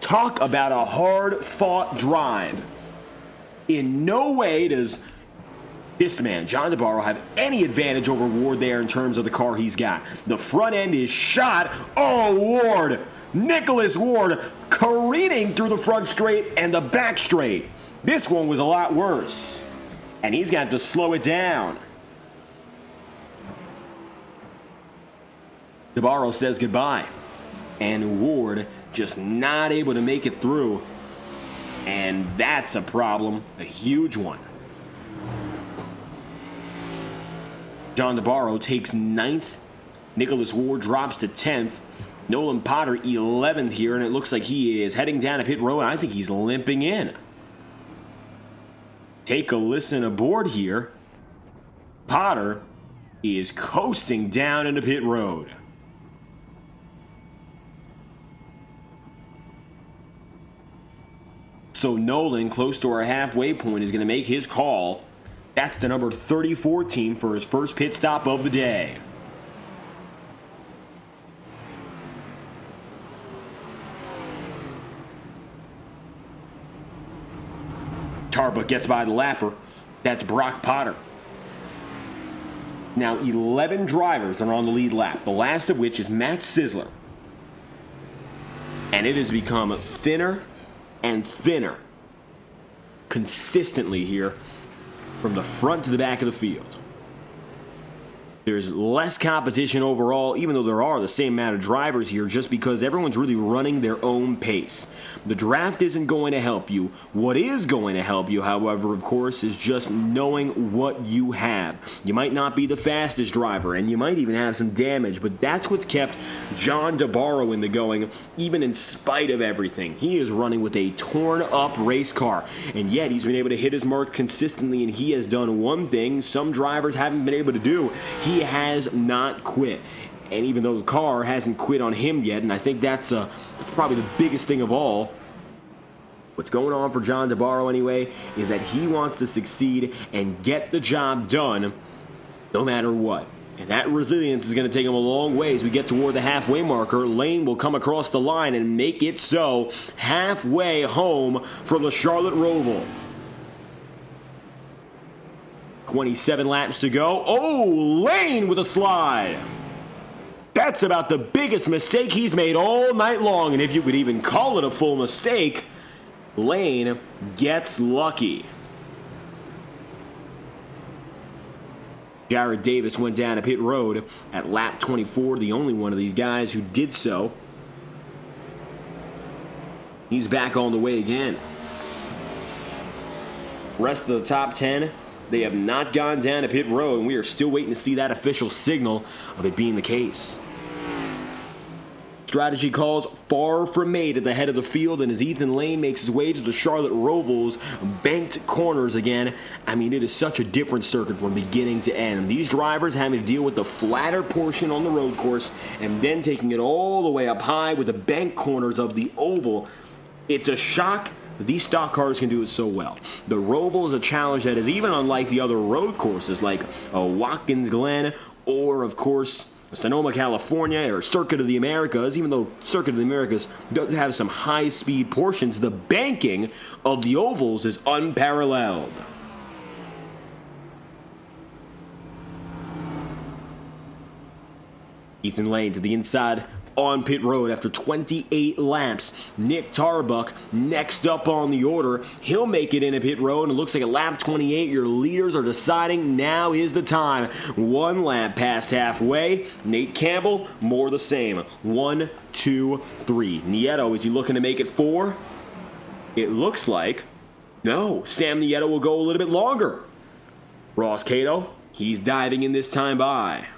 Talk about a hard-fought drive. In no way does this man, John DeBarro, have any advantage over Ward there in terms of the car he's got. The front end is shot. Oh, Ward! Nicholas Ward careening through the front straight and the back straight. This one was a lot worse. And he's got to slow it down. DeBarro says goodbye. And Ward just not able to make it through. And that's a problem, a huge one. John DeBarro takes 9th. Nicholas Ward drops to 10th. Nolan Potter 11th here, and it looks like he is heading down a pit road, and I think he's limping in. Take a listen aboard here. Potter is coasting down into pit road. So Nolan, close to our halfway point, is going to make his call. That's the number 34 team for his first pit stop of the day. Tarbuck gets by the lapper. That's Brock Potter. Now 11 drivers are on the lead lap, the last of which is Matt Sisler. And it has become thinner and thinner consistently here from the front to the back of the field. There's less competition overall, even though there are the same amount of drivers here, just because everyone's really running their own pace. The draft isn't going to help you. What is going to help you, however, of course, is just knowing what you have. You might not be the fastest driver, and you might even have some damage, but that's what's kept John DeBarro in the going, even in spite of everything. He is running with a torn-up race car, and yet he's been able to hit his mark consistently, and he has done one thing some drivers haven't been able to do. He has not quit. And even though the car hasn't quit on him yet, and I think that's probably the biggest thing of all, what's going on for John DeBarro anyway is that he wants to succeed and get the job done no matter what. And that resilience is going to take him a long way as we get toward the halfway marker. Lane will come across the line and make it so halfway home for the Charlotte Roval. 27 laps to go. Oh, Lane with a slide. That's about the biggest mistake he's made all night long, and if you could even call it a full mistake, Lane gets lucky. Jared Davis went down to pit road at lap 24, the only one of these guys who did so. He's back on the way again. Rest of the top 10, they have not gone down to pit road, and we are still waiting to see that official signal of it being the case. Strategy calls far from made at the head of the field, and as Ethan Lane makes his way to the Charlotte Roval's banked corners again, I mean, it is such a different circuit from beginning to end. These drivers having to deal with the flatter portion on the road course and then taking it all the way up high with the bank corners of the oval. It's a shock that these stock cars can do it so well. The Roval is a challenge that is even unlike the other road courses like Watkins Glen or, of course, Sonoma, California, or Circuit of the Americas. Even though Circuit of the Americas does have some high-speed portions, the banking of the ovals is unparalleled. Ethan Lane to the inside on pit road after 28 laps. Nick Tarbuck next up on the order. He'll make it into pit road, and it looks like at lap 28 your leaders are deciding now is the time. One lap past halfway. Nate Campbell, more the same. 1, 2, 3. Nieto, is he looking to make it 4? It looks like no. Sam Nieto will go a little bit longer. Ross Cato, he's diving in this time by.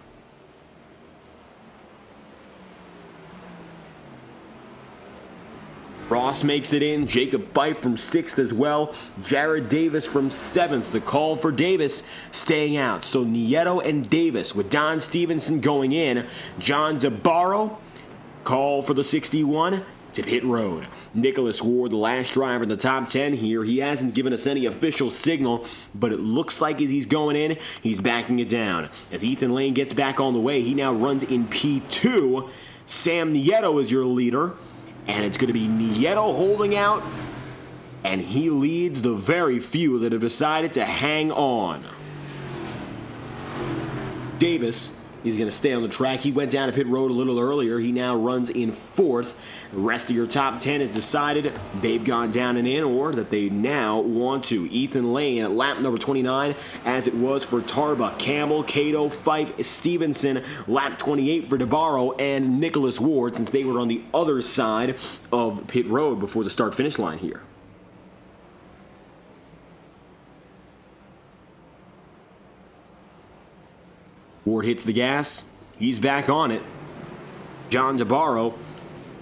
Ross makes it in. Jacob Bife from 6th as well. Jared Davis from 7th. The call for Davis staying out. So Nieto and Davis with Don Stevenson going in. John DeBarro, call for the 61 to pit road. Nicholas Ward, the last driver in the top 10 here. He hasn't given us any official signal, but it looks like as he's going in, he's backing it down. As Ethan Lane gets back on the way, he now runs in P2. Sam Nieto is your leader. And it's going to be Nieto holding out, and he leads the very few that have decided to hang on. Davis is going to stay on the track. He went down to pit road a little earlier. He now runs in 4th. The rest of your top 10 has decided they've gone down and in, or that they now want to. Ethan Lane at lap number 29, as it was for Tarbuck, Campbell, Cato, Fife, Stevenson, lap 28 for DeBarro and Nicholas Ward, since they were on the other side of pit road before the start-finish line here. Ward hits the gas. He's back on it. John DeBarro,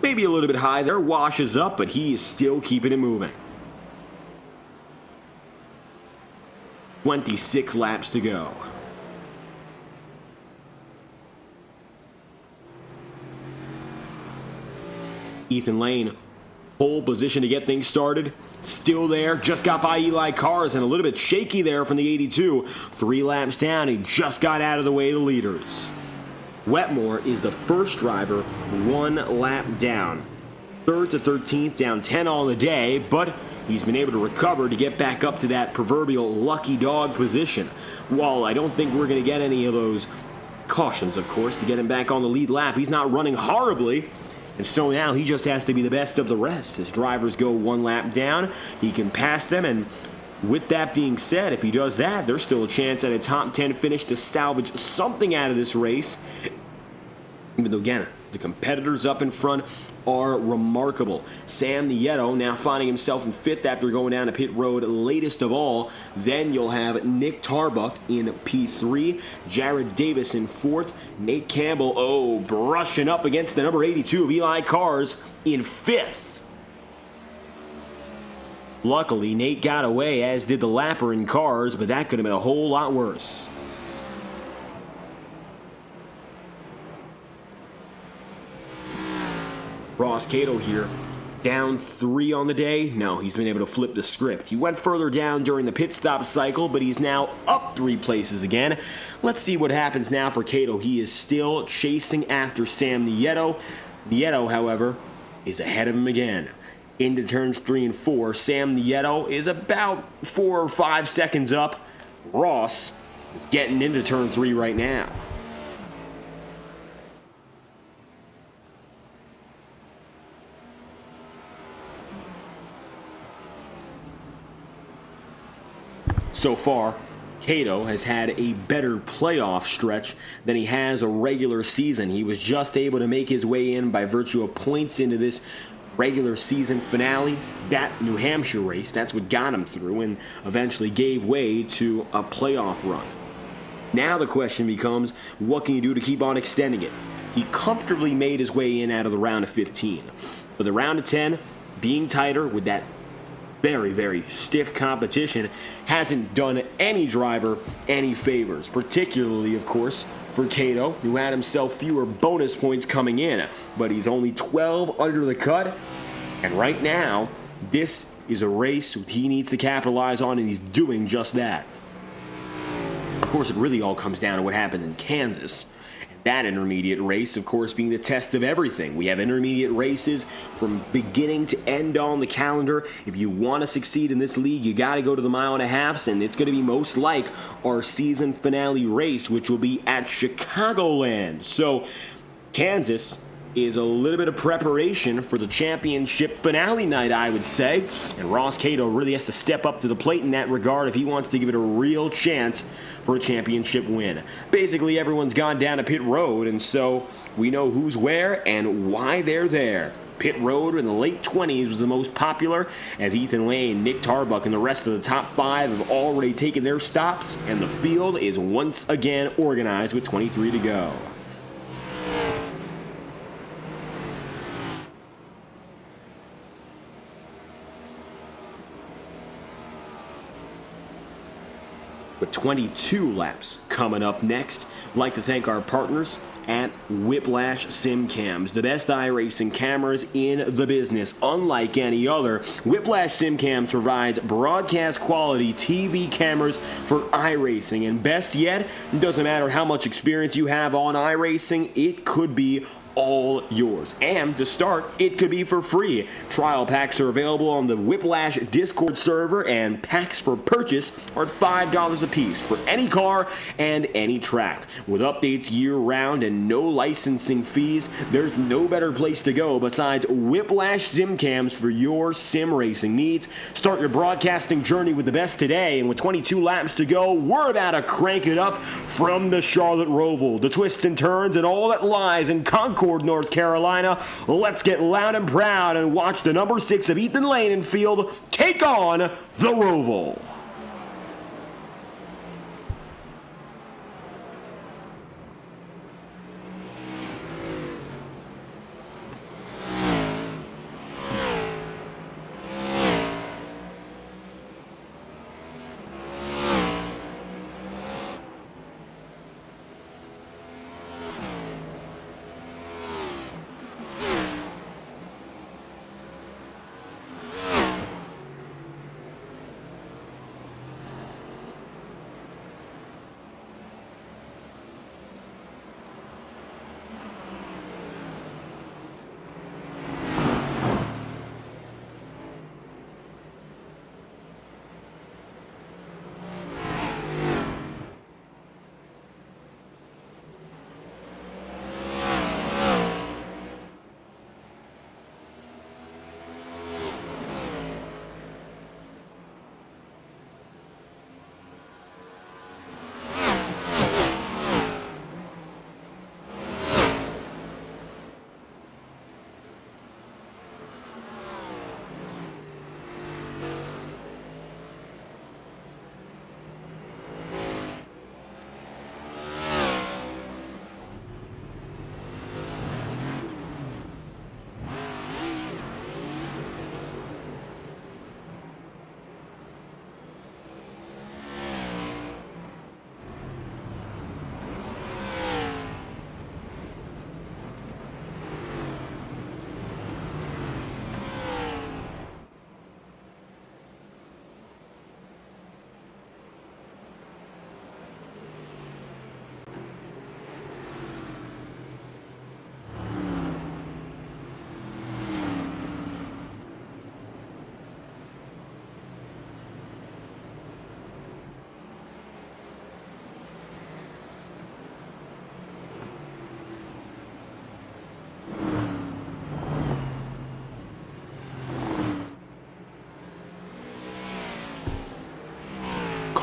maybe a little bit high there, washes up, but he is still keeping it moving. 26 laps to go. Ethan Lane, pole position to get things started. Still there, just got by Eli Cars, and a little bit shaky there from the 82. 3 laps down, he just got out of the way of the leaders. Wetmore is the first driver 1 lap down. 3rd to 13th, down 10 on the day, but he's been able to recover to get back up to that proverbial lucky dog position. While I don't think we're going to get any of those cautions, of course, to get him back on the lead lap, he's not running horribly. And so now he just has to be the best of the rest. As drivers go 1 lap down, he can pass them, and with that being said, if he does that, there's still a chance at a top 10 finish to salvage something out of this race. Even though, again, the competitors up in front are remarkable. Sam Nieto now finding himself in 5th after going down to pit road latest of all. Then you'll have Nick Tarbuck in P3, Jared Davis in 4th, Nate Campbell, brushing up against the number 82 of Eli Cars in 5th. Luckily, Nate got away, as did the lapper in Cars, but that could have been a whole lot worse. Ross Cato here, down 3 on the day. No, he's been able to flip the script. He went further down during the pit stop cycle, but he's now up 3 places again. Let's see what happens now for Cato. He is still chasing after Sam Nieto. Nieto, however, is ahead of him again. Into turns 3 and 4, Sam Nieto is about 4 or 5 seconds up. Ross is getting into turn 3 right now. So far, Cato has had a better playoff stretch than he has a regular season. He was just able to make his way in by virtue of points into this regular season finale. That New Hampshire race, that's what got him through and eventually gave way to a playoff run. Now the question becomes, what can you do to keep on extending it? He comfortably made his way in out of the round of 15. But the round of 10, being tighter with that very, very stiff competition, hasn't done any driver any favors, particularly, of course, for Cato, who had himself fewer bonus points coming in, but he's only 12 under the cut, and right now, this is a race he needs to capitalize on, and he's doing just that. Of course, it really all comes down to what happened in Kansas. That intermediate race, of course, being the test of everything. We have intermediate races from beginning to end on the calendar. If you want to succeed in this league, you got to go to the mile and a half, and it's going to be most like our season finale race, which will be at Chicagoland. So, Kansas is a little bit of preparation for the championship finale night, I would say. And Ross Cato really has to step up to the plate in that regard if he wants to give it a real chance for a championship win. Basically, everyone's gone down to pit road, and so we know who's where and why they're there. Pit road in the late 20s was the most popular, as Ethan Lane, Nick Tarbuck, and the rest of the top 5 have already taken their stops, and the field is once again organized with 23 to go. With 22 laps coming up next, I'd like to thank our partners at Whiplash SimCams, the best iRacing cameras in the business. Unlike any other, Whiplash SimCams provides broadcast quality TV cameras for iRacing. And best yet, it doesn't matter how much experience you have on iRacing, it could be all yours. And to start, it could be for free. Trial packs are available on the Whiplash Discord server, and packs for purchase are $5 a piece for any car and any track. With updates year-round and no licensing fees, there's no better place to go besides Whiplash SimCams for your sim racing needs. Start your broadcasting journey with the best today, and with 22 laps to go, we're about to crank it up from the Charlotte Roval, the twists and turns, and all that lies in Concord, North Carolina. Let's get loud and proud and watch the number 6 of Ethan Lane and field take on the Roval.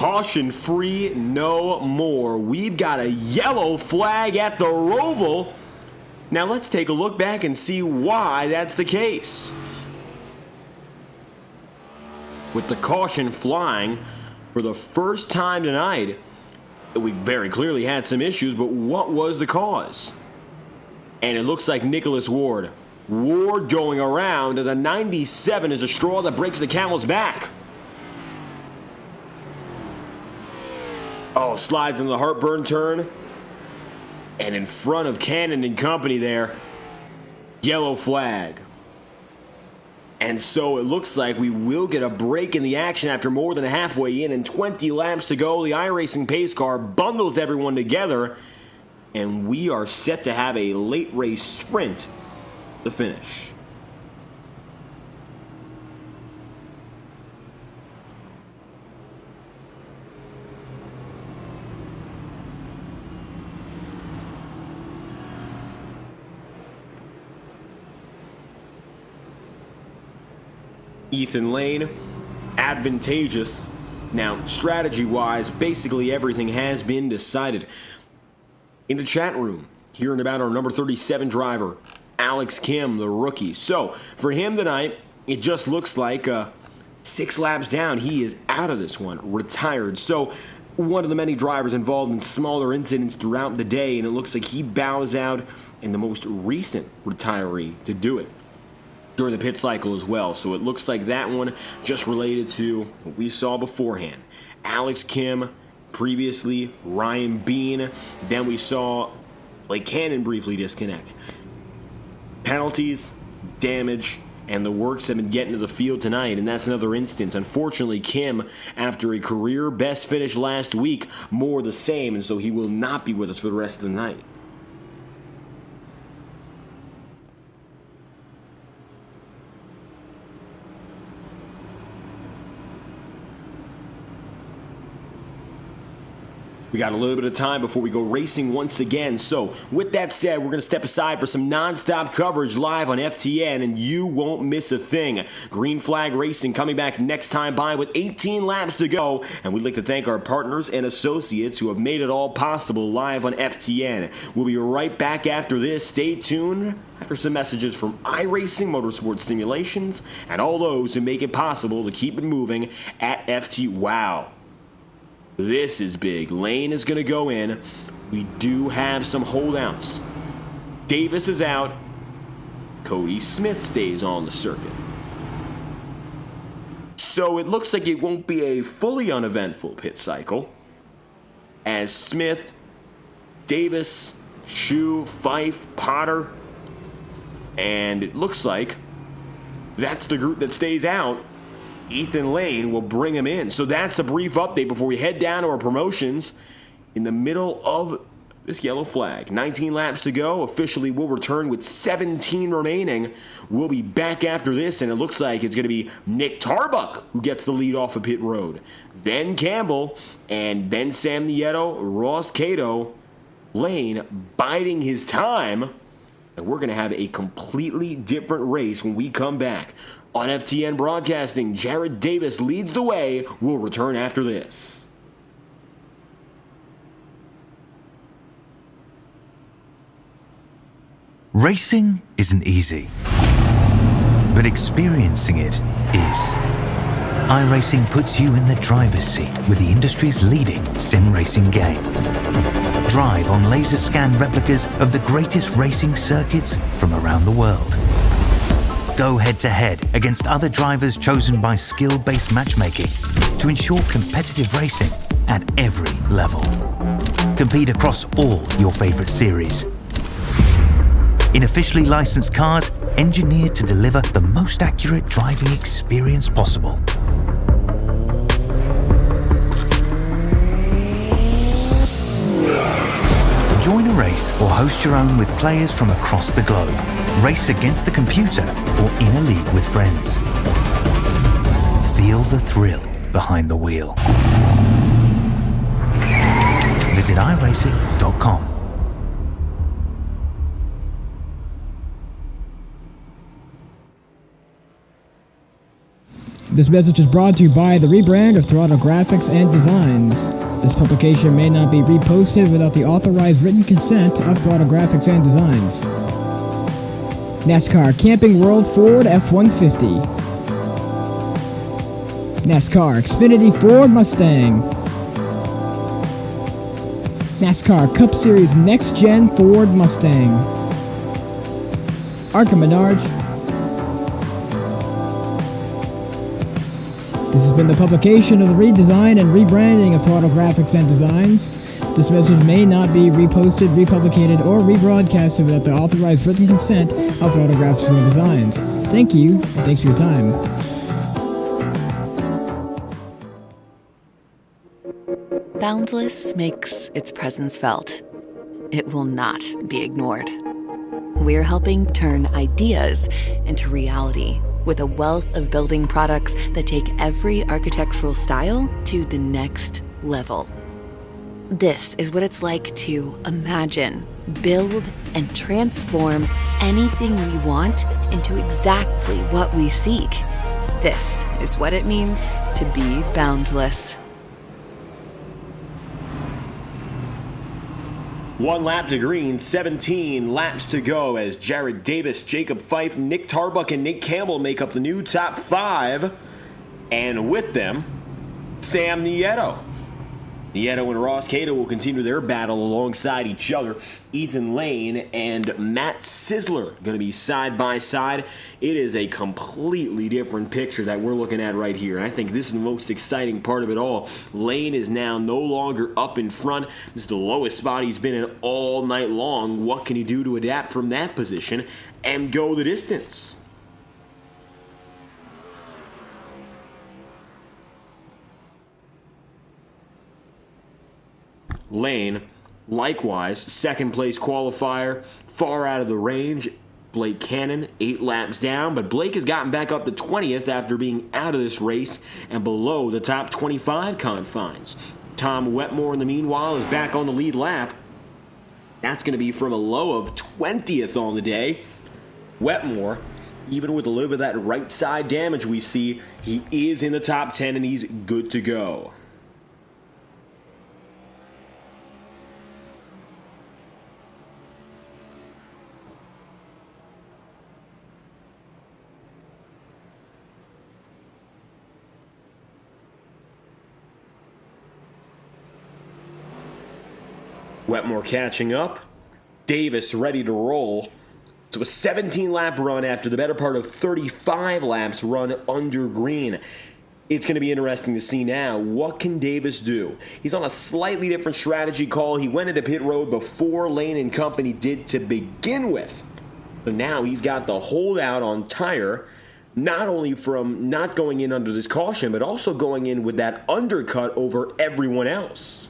caution free no more. We've got a yellow flag at the Roval. Now let's take a look back and see why that's the case. With the caution flying for the first time tonight, we very clearly had some issues, but what was the cause? And it looks like Nicholas Ward. Ward going around, and the 97 is a straw that breaks the camel's back. Oh, slides into the heartburn turn. And in front of Cannon and company there, yellow flag. And so it looks like we will get a break in the action after more than halfway in and 20 laps to go. The iRacing pace car bundles everyone together, and we are set to have a late race sprint to finish. Ethan Lane, advantageous. Now, strategy-wise, basically everything has been decided. In the chat room, hearing about our number 37 driver, Alex Kim, the rookie. So, for him tonight, it just looks like 6 laps down, he is out of this one, retired. So, one of the many drivers involved in smaller incidents throughout the day, and it looks like he bows out in the most recent retiree to do it during the pit cycle as well. So it looks like that one just related to what we saw beforehand. Alex Kim, previously Ryan Bean, then we saw Blake Cannon briefly disconnect. Penalties, damage, and the works have been getting to the field tonight, and that's another instance. Unfortunately, Kim, after a career best finish last week, more the same, and so he will not be with us for the rest of the night. We got a little bit of time before we go racing once again. So, with that said, we're going to step aside for some non-stop coverage live on FTN, and you won't miss a thing. Green Flag Racing coming back next time by with 18 laps to go, and we'd like to thank our partners and associates who have made it all possible live on FTN. We'll be right back after this. Stay tuned after some messages from iRacing, Motorsport Simulations, and all those who make it possible to keep it moving at FT. Wow. This is big. Lane is going to go in. We do have some holdouts. Davis is out. Cody Smith stays on the circuit. So it looks like it won't be a fully uneventful pit cycle, as Smith, Davis, Shu, Fife, Potter, and it looks like that's the group that stays out. Ethan Lane will bring him in. So that's a brief update before we head down to our promotions in the middle of this yellow flag. 19 laps to go. Officially will return with 17 remaining. We'll be back after this, and it looks like it's going to be Nick Tarbuck who gets the lead off of pit road. Then Campbell, and then Sam Nieto, Ross Cato, Lane biding his time. And we're going to have a completely different race when we come back. On FTN Broadcasting, Jared Davis leads the way. We'll return after this. Racing isn't easy, but experiencing it is. iRacing puts you in the driver's seat with the industry's leading sim racing game. Drive on laser scan replicas of the greatest racing circuits from around the world. Go head-to-head against other drivers chosen by skill-based matchmaking to ensure competitive racing at every level. Compete across all your favorite series. In officially licensed cars, engineered to deliver the most accurate driving experience possible. Join a race or host your own with players from across the globe. Race against the computer or in a league with friends. Feel the thrill behind the wheel. Visit iRacing.com. This message is brought to you by the rebrand of Throttle Graphics and Designs. This publication may not be reposted without the authorized written consent of Throttle Graphics and Designs. NASCAR Camping World Ford F-150. NASCAR Xfinity Ford Mustang. NASCAR Cup Series Next-Gen Ford Mustang. Arca Menards. This has been the publication of the redesign and rebranding of Throttle Graphics and Designs. This message may not be reposted, republicated, or rebroadcasted without the authorized written consent of Throttle Graphics and Designs. Thank you, and thanks for your time. Boundless makes its presence felt. It will not be ignored. We're helping turn ideas into reality with a wealth of building products that take every architectural style to the next level. This is what it's like to imagine, build, and transform anything we want into exactly what we seek. This is what it means to be boundless. One lap to green, 17 laps to go as Jared Davis, Jacob Fife, Nick Tarbuck, and Nick Campbell make up the new top 5. And with them, Sam Nieto. Nieto and Ross Cato will continue their battle alongside each other. Ethan Lane and Matt Sizzler going to be side by side. It is a completely different picture that we're looking at right here. And I think this is the most exciting part of it all. Lane is now no longer up in front. This is the lowest spot he's been in all night long. What can he do to adapt from that position and go the distance? Lane, likewise, second place qualifier, far out of the range. Blake Cannon, 8 laps down, but Blake has gotten back up to 20th after being out of this race and below the top 25 confines. Tom Wetmore, in the meanwhile, is back on the lead lap. That's going to be from a low of 20th on the day. Wetmore, even with a little bit of that right side damage we see, he is in the top 10 and he's good to go. Wetmore catching up. Davis ready to roll. So a 17-lap run after the better part of 35 laps run under green. It's going to be interesting to see now, what can Davis do? He's on a slightly different strategy call. He went into pit road before Lane and company did to begin with. So now he's got the holdout on tire, not only from not going in under this caution, but also going in with that undercut over everyone else.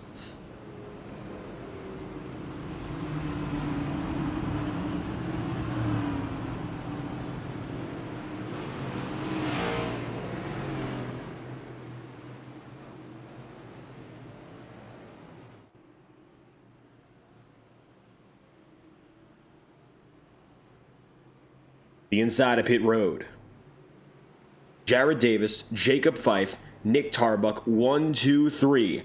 The inside of pit road. Jared Davis, Jacob Fife, Nick Tarbuck, 1, 2, 3,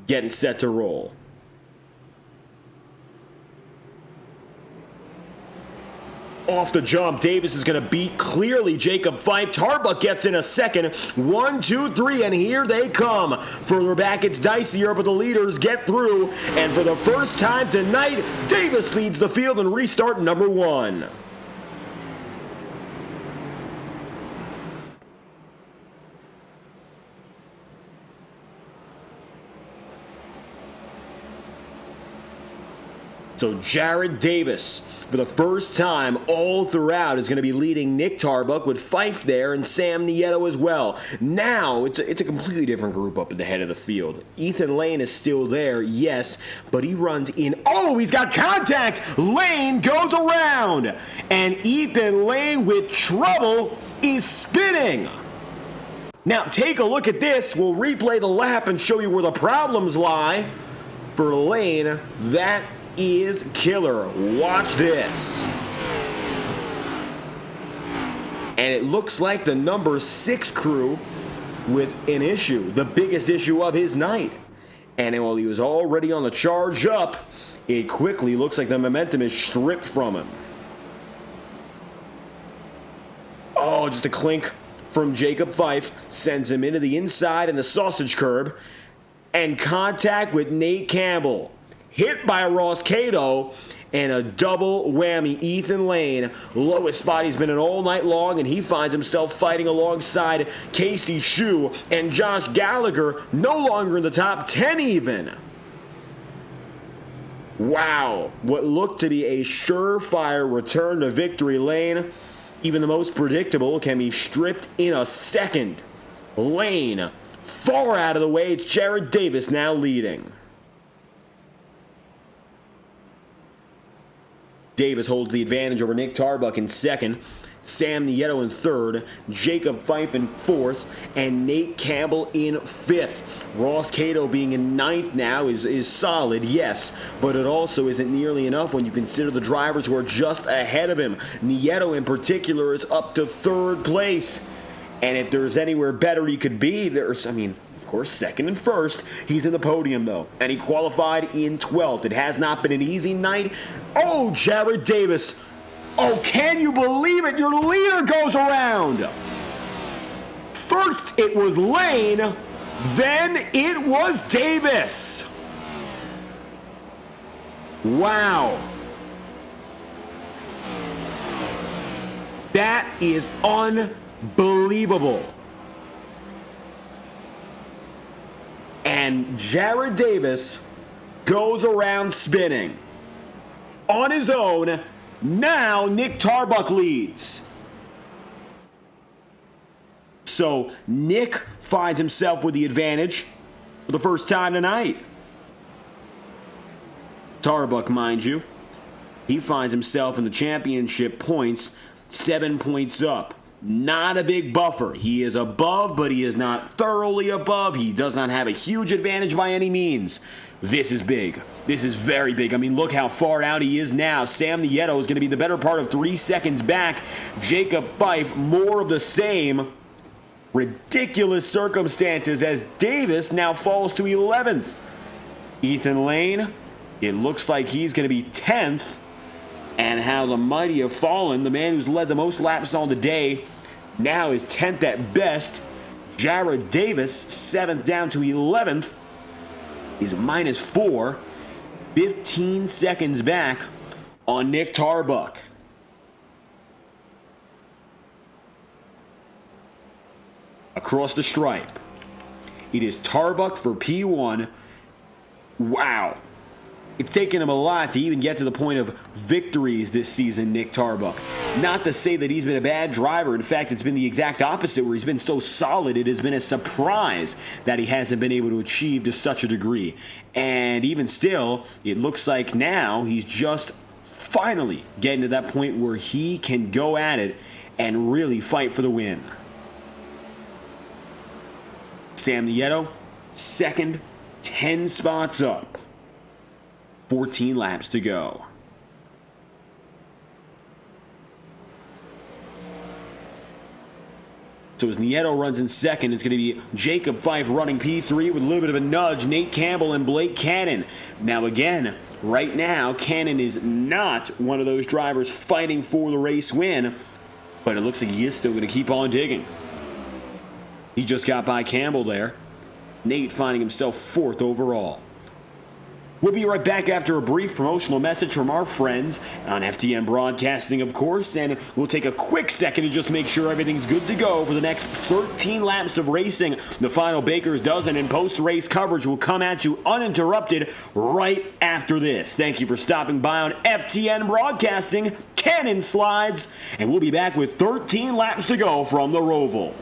getting set to roll. Off the jump, Davis is going to beat clearly Jacob Fife. Tarbuck gets in a second. 1, 2, 3, and here they come. Further back, it's dicier, but the leaders get through. And for the first time tonight, Davis leads the field in restart number 1. So Jared Davis, for the first time all throughout, is going to be leading Nick Tarbuck with Fife there and Sam Nieto as well. Now, it's a completely different group up at the head of the field. Ethan Lane is still there, yes, but he runs in. Oh, he's got contact! Lane goes around! And Ethan Lane with trouble is spinning! Now, take a look at this. We'll replay the lap and show you where the problems lie. For Lane, that is killer. Watch this. And it looks like the number 6 crew with an issue, the biggest issue of his night. And while he was already on the charge up, it quickly looks like the momentum is stripped from him. Oh, just a clink from Jacob Fife sends him into the inside and the sausage curb. And contact with Nate Campbell. Hit by Ross Cato. And a double whammy. Ethan Lane, lowest spot he's been in all night long, and he finds himself fighting alongside Casey Shue and Josh Gallagher, no longer in the top 10 even. Wow, what looked to be a surefire return to victory lane. Even the most predictable can be stripped in a second. Lane, far out of the way, it's Jared Davis now leading. Davis holds the advantage over Nick Tarbuck in second, Sam Nieto in third, Jacob Fife in fourth, and Nate Campbell in fifth. Ross Cato being in ninth now is solid, yes, but it also isn't nearly enough when you consider the drivers who are just ahead of him. Nieto in particular is up to third place. And if there's anywhere better he could be, of course, second and first. He's in the podium, though, and he qualified in 12th. It has not been an easy night. Oh, Jared Davis. Oh, can you believe it? Your leader goes around. First, it was Lane. Then it was Davis. Wow. That is unbelievable. And Jared Davis goes around spinning. On his own, now Nick Tarbuck leads. So Nick finds himself with the advantage for the first time tonight. Tarbuck, mind you, he finds himself in the championship points 7 points up. Not a big buffer. He is above, but he is not thoroughly above. He does not have a huge advantage by any means. This is big. This is very big. I mean, look how far out he is now. Sam Nieto is going to be the better part of 3 seconds back. Jacob Fife, more of the same. Ridiculous circumstances as Davis now falls to 11th. Ethan Lane, it looks like he's going to be 10th. And how the mighty have fallen. The man who's led the most laps on the day now is 10th at best. Jared Davis, 7th down to 11th, is -4. 15 seconds back on Nick Tarbuck. Across the stripe, it is Tarbuck for P1. Wow. It's taken him a lot to even get to the point of victories this season, Nick Tarbuck. Not to say that he's been a bad driver. In fact, it's been the exact opposite, where he's been so solid, it has been a surprise that he hasn't been able to achieve to such a degree. And even still, it looks like now he's just finally getting to that point where he can go at it and really fight for the win. Sam Nieto, second, 10 spots up. 14 laps to go. So as Nieto runs in second, it's going to be Jacob Fife running P3 with a little bit of a nudge. Nate Campbell and Blake Cannon. Now again, right now, Cannon is not one of those drivers fighting for the race win, but it looks like he is still going to keep on digging. He just got by Campbell there. Nate finding himself 4th overall. We'll be right back after a brief promotional message from our friends on FTN Broadcasting, of course, and we'll take a quick second to just make sure everything's good to go for the next 13 laps of racing. The final Baker's Dozen and post-race coverage will come at you uninterrupted right after this. Thank you for stopping by on FTN Broadcasting, Cannon Slides, and we'll be back with 13 laps to go from the Roval.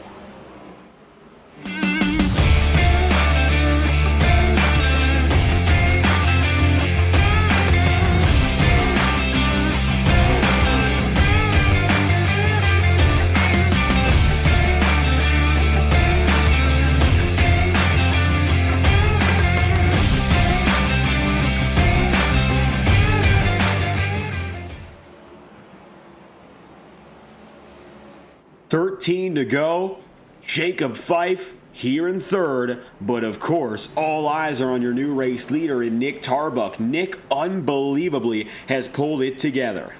To go. Jacob Fife, here in third, but of course, all eyes are on your new race leader in Nick Tarbuck. Nick, unbelievably, has pulled it together.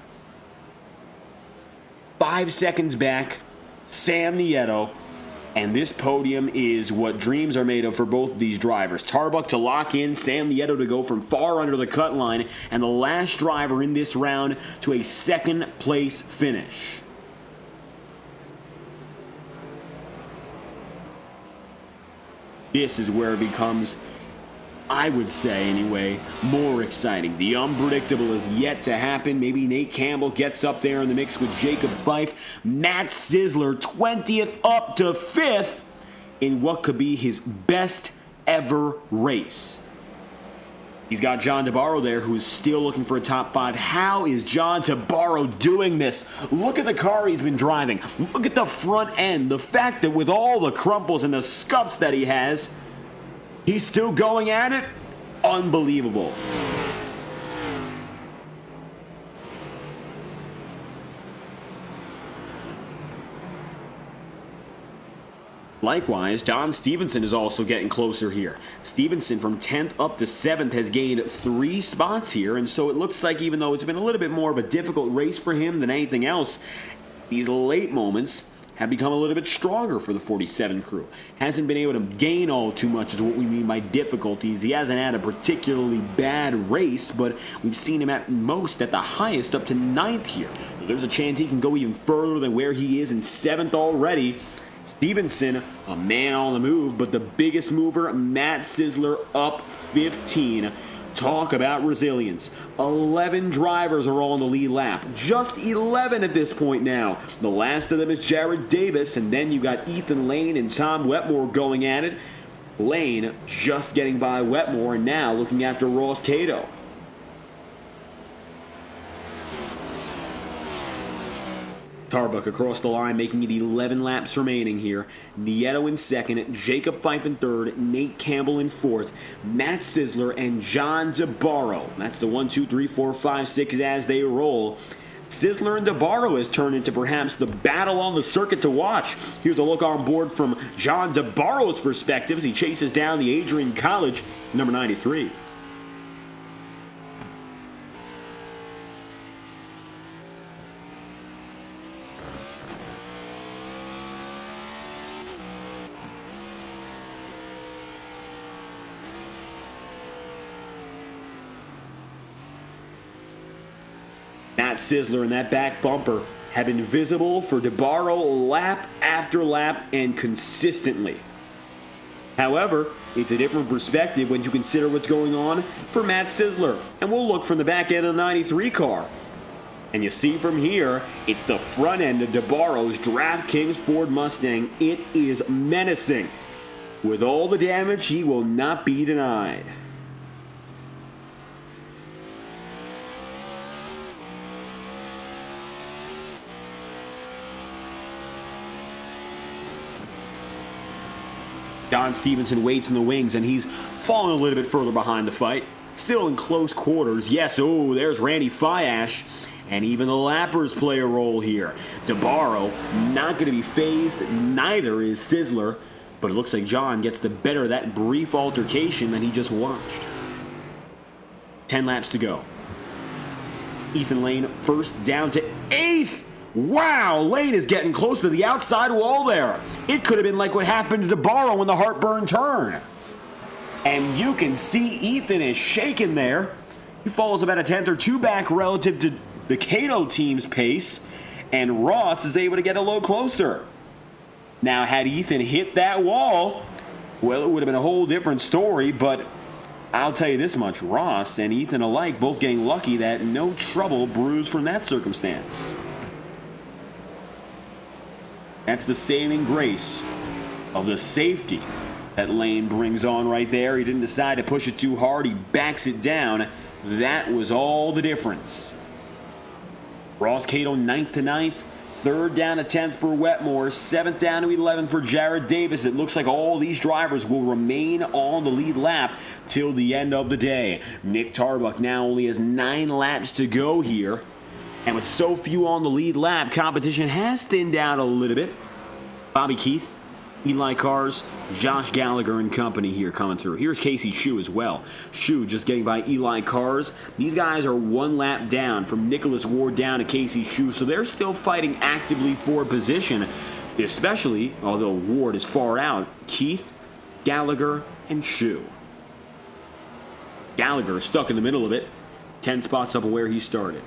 5 seconds back, Sam Nieto, and this podium is what dreams are made of for both of these drivers. Tarbuck to lock in, Sam Nieto to go from far under the cut line, and the last driver in this round to a second place finish. This is where it becomes, I would say anyway, more exciting. The unpredictable is yet to happen. Maybe Nate Campbell gets up there in the mix with Jacob Fife. Matt Sizzler, 20th up to 5th in what could be his best ever race. He's got John DeBarro there, who is still looking for a top 5. How is John DeBarro doing this? Look at the car he's been driving. Look at the front end. The fact that with all the crumples and the scuffs that he has, he's still going at it? Unbelievable. Likewise, Don Stevenson is also getting closer here. Stevenson from 10th up to 7th has gained 3 spots here, and so it looks like even though it's been a little bit more of a difficult race for him than anything else, these late moments have become a little bit stronger for the 47 crew. Hasn't been able to gain all too much is what we mean by difficulties. He hasn't had a particularly bad race, but we've seen him at most at the highest up to 9th here. So there's a chance he can go even further than where he is in 7th already. Stevenson, a man on the move, but the biggest mover, Matt Sizzler, up 15. Talk about resilience. 11 drivers are on the lead lap. Just 11 at this point now. The last of them is Jared Davis, and then you got Ethan Lane and Tom Wetmore going at it. Lane just getting by Wetmore, and now looking after Ross Cato. Tarbuck across the line, making it 11 laps remaining here. Nieto in second, Jacob Fife in third, Nate Campbell in fourth, Matt Sizzler and John DeBarro. That's the 1, 2, 3, 4, 5, 6 as they roll. Sizzler and DeBarro has turned into perhaps the battle on the circuit to watch. Here's a look on board from John DeBarro's perspective as he chases down the Adrian College, number 93. Matt Sizzler and that back bumper have been visible for DeBarro lap after lap and consistently. However, it's a different perspective when you consider what's going on for Matt Sizzler. And we'll look from the back end of the 93 car. And you see from here, it's the front end of DeBarro's DraftKings Ford Mustang. It is menacing. With all the damage, he will not be denied. Don Stevenson waits in the wings, and he's falling a little bit further behind the fight. Still in close quarters. Yes, there's Randy Fiash. And even the lappers play a role here. DeBarro not going to be phased. Neither is Sizzler. But it looks like John gets the better of that brief altercation that he just watched. 10 laps to go. Ethan Lane first down to 8th. Wow, Lane is getting close to the outside wall there. It could have been like what happened to DeBarro in the heartburn turn. And you can see Ethan is shaking there. He falls about a tenth or two back relative to the Cato team's pace. And Ross is able to get a little closer. Now, had Ethan hit that wall, well, it would have been a whole different story. But I'll tell you this much, Ross and Ethan alike both getting lucky that no trouble brews from that circumstance. That's the saving grace of the safety that Lane brings on right there. He didn't decide to push it too hard. He backs it down. That was all the difference. Ross Cato 9th to 9th. 3rd down to 10th for Wetmore. 7th down to 11th for Jared Davis. It looks like all these drivers will remain on the lead lap till the end of the day. Nick Tarbuck now only has 9 laps to go here. And with so few on the lead lap, competition has thinned out a little bit. Bobby Keith Eli Cars, Josh Gallagher and company here coming through. Here's Casey Shue as well. Shue just getting by Eli Cars. These guys are one lap down from Nicholas Ward down to Casey Shue, so they're still fighting actively for position, especially, although Ward is far out, Keith, Gallagher, and Shue. Gallagher is stuck in the middle of it, 10 spots up of where he started.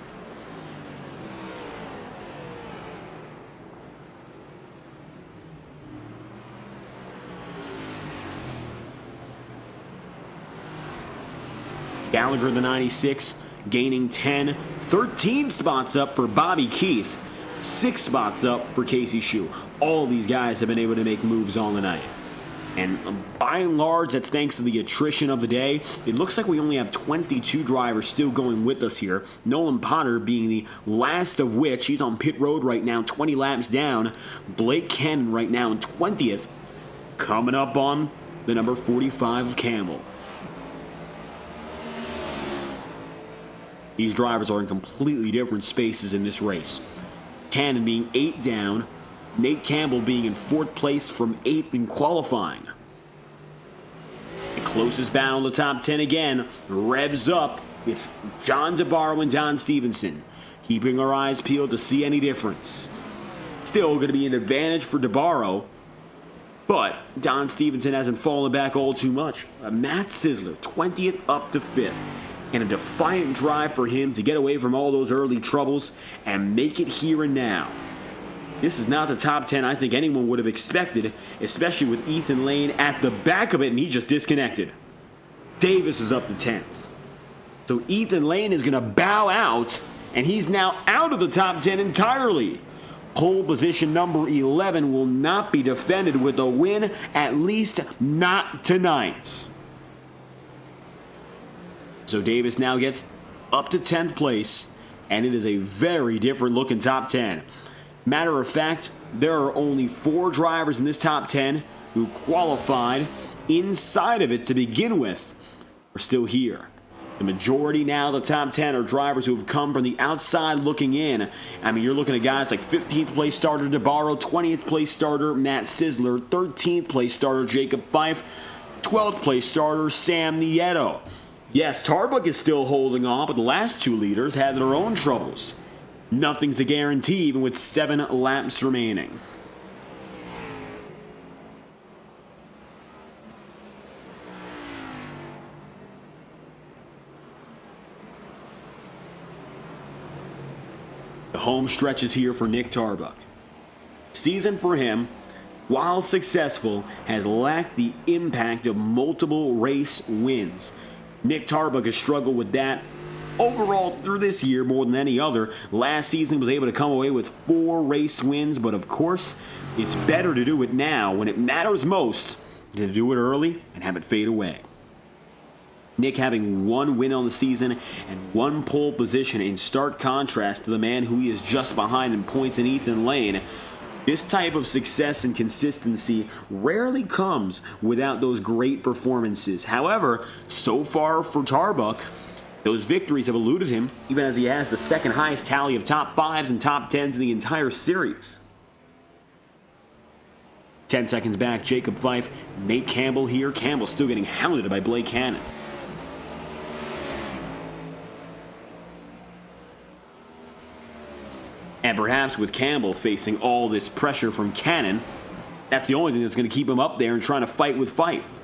Gallagher, the 96, gaining 10, 13 spots up for Bobby Keith, 6 spots up for Casey Shue. All of these guys have been able to make moves on the night. And by and large, that's thanks to the attrition of the day. It looks like we only have 22 drivers still going with us here. Nolan Potter being the last of which, he's on pit road right now, 20 laps down. Blake Cannon right now in 20th, coming up on the number 45 of Campbell. These drivers are in completely different spaces in this race. Cannon being 8 down, Nate Campbell being in 4th place from 8th in qualifying. The closest battle in the top 10 again revs up. It's John DeBarro and Don Stevenson, keeping our eyes peeled to see any difference. Still going to be an advantage for DeBarro, but Don Stevenson hasn't fallen back all too much. Matt Sisler, 20th up to 5th. And a defiant drive for him to get away from all those early troubles and make it here and now. This is not the top 10 I think anyone would have expected, especially with Ethan Lane at the back of it, and he just disconnected. Davis is up to 10th. So Ethan Lane is going to bow out, and he's now out of the top 10 entirely. Pole position number 11 will not be defended with a win, at least not tonight. So Davis now gets up to 10th place, and it is a very different looking top 10. Matter of fact, there are only 4 drivers in this top 10 who qualified inside of it to begin with are still here. The majority now of the top 10 are drivers who have come from the outside looking in. I mean, you're looking at guys like 15th place starter DeBarro, 20th place starter Matt Sisler, 13th place starter Jacob Fife, 12th place starter Sam Nieto. Yes, Tarbuck is still holding on, but the last 2 leaders had their own troubles. Nothing's a guarantee, even with 7 laps remaining. The home stretch is here for Nick Tarbuck. Season for him, while successful, has lacked the impact of multiple race wins. Nick Tarbuck has struggled with that overall through this year more than any other. Last season was able to come away with 4 race wins, but of course, it's better to do it now when it matters most than to do it early and have it fade away. Nick having 1 win on the season and 1 pole position in stark contrast to the man who he is just behind in points in Ethan Lane. This type of success and consistency rarely comes without those great performances. However, so far for Tarbuck, those victories have eluded him, even as he has the second highest tally of top 5s and top 10s in the entire series. 10 seconds back, Jacob Fife, Nate Campbell here. Campbell still getting hounded by Blake Cannon. And perhaps with Campbell facing all this pressure from Cannon, that's the only thing that's going to keep him up there and trying to fight with Fife.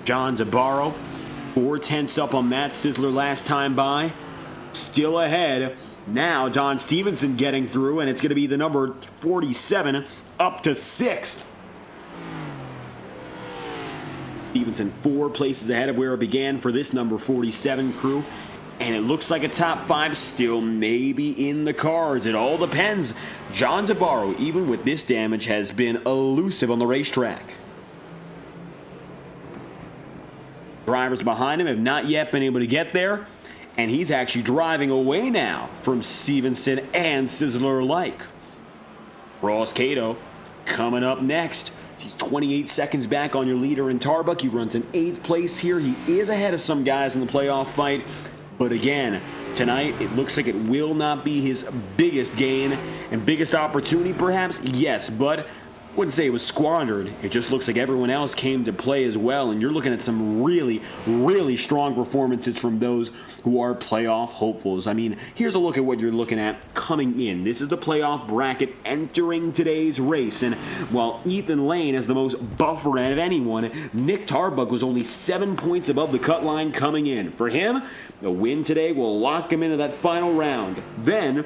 John DeBarro, 4 tenths up on Matt Sisler last time by. Still ahead. Now Don Stevenson getting through, and it's going to be the number 47 up to 6th. Stevenson 4 places ahead of where it began for this number 47 crew. And it looks like a top 5 still may be in the cards. It all depends. John DeBarro, even with this damage, has been elusive on the racetrack. Drivers behind him have not yet been able to get there. And he's actually driving away now from Stevenson and Sisler alike. Ross Cato coming up next. He's 28 seconds back on your leader in Tarbuck. He runs in 8th place here. He is ahead of some guys in the playoff fight. But again, tonight, it looks like it will not be his biggest gain and biggest opportunity, perhaps. Yes, but I wouldn't say it was squandered. It just looks like everyone else came to play as well, and you're looking at some really, really strong performances from those who are playoff hopefuls. I mean, here's a look at what you're looking at coming in. This is the playoff bracket entering today's race, and while Ethan Lane has the most buffer out of anyone, Nick Tarbuck was only 7 points above the cut line coming in. For him, a win today will lock him into that final round. Then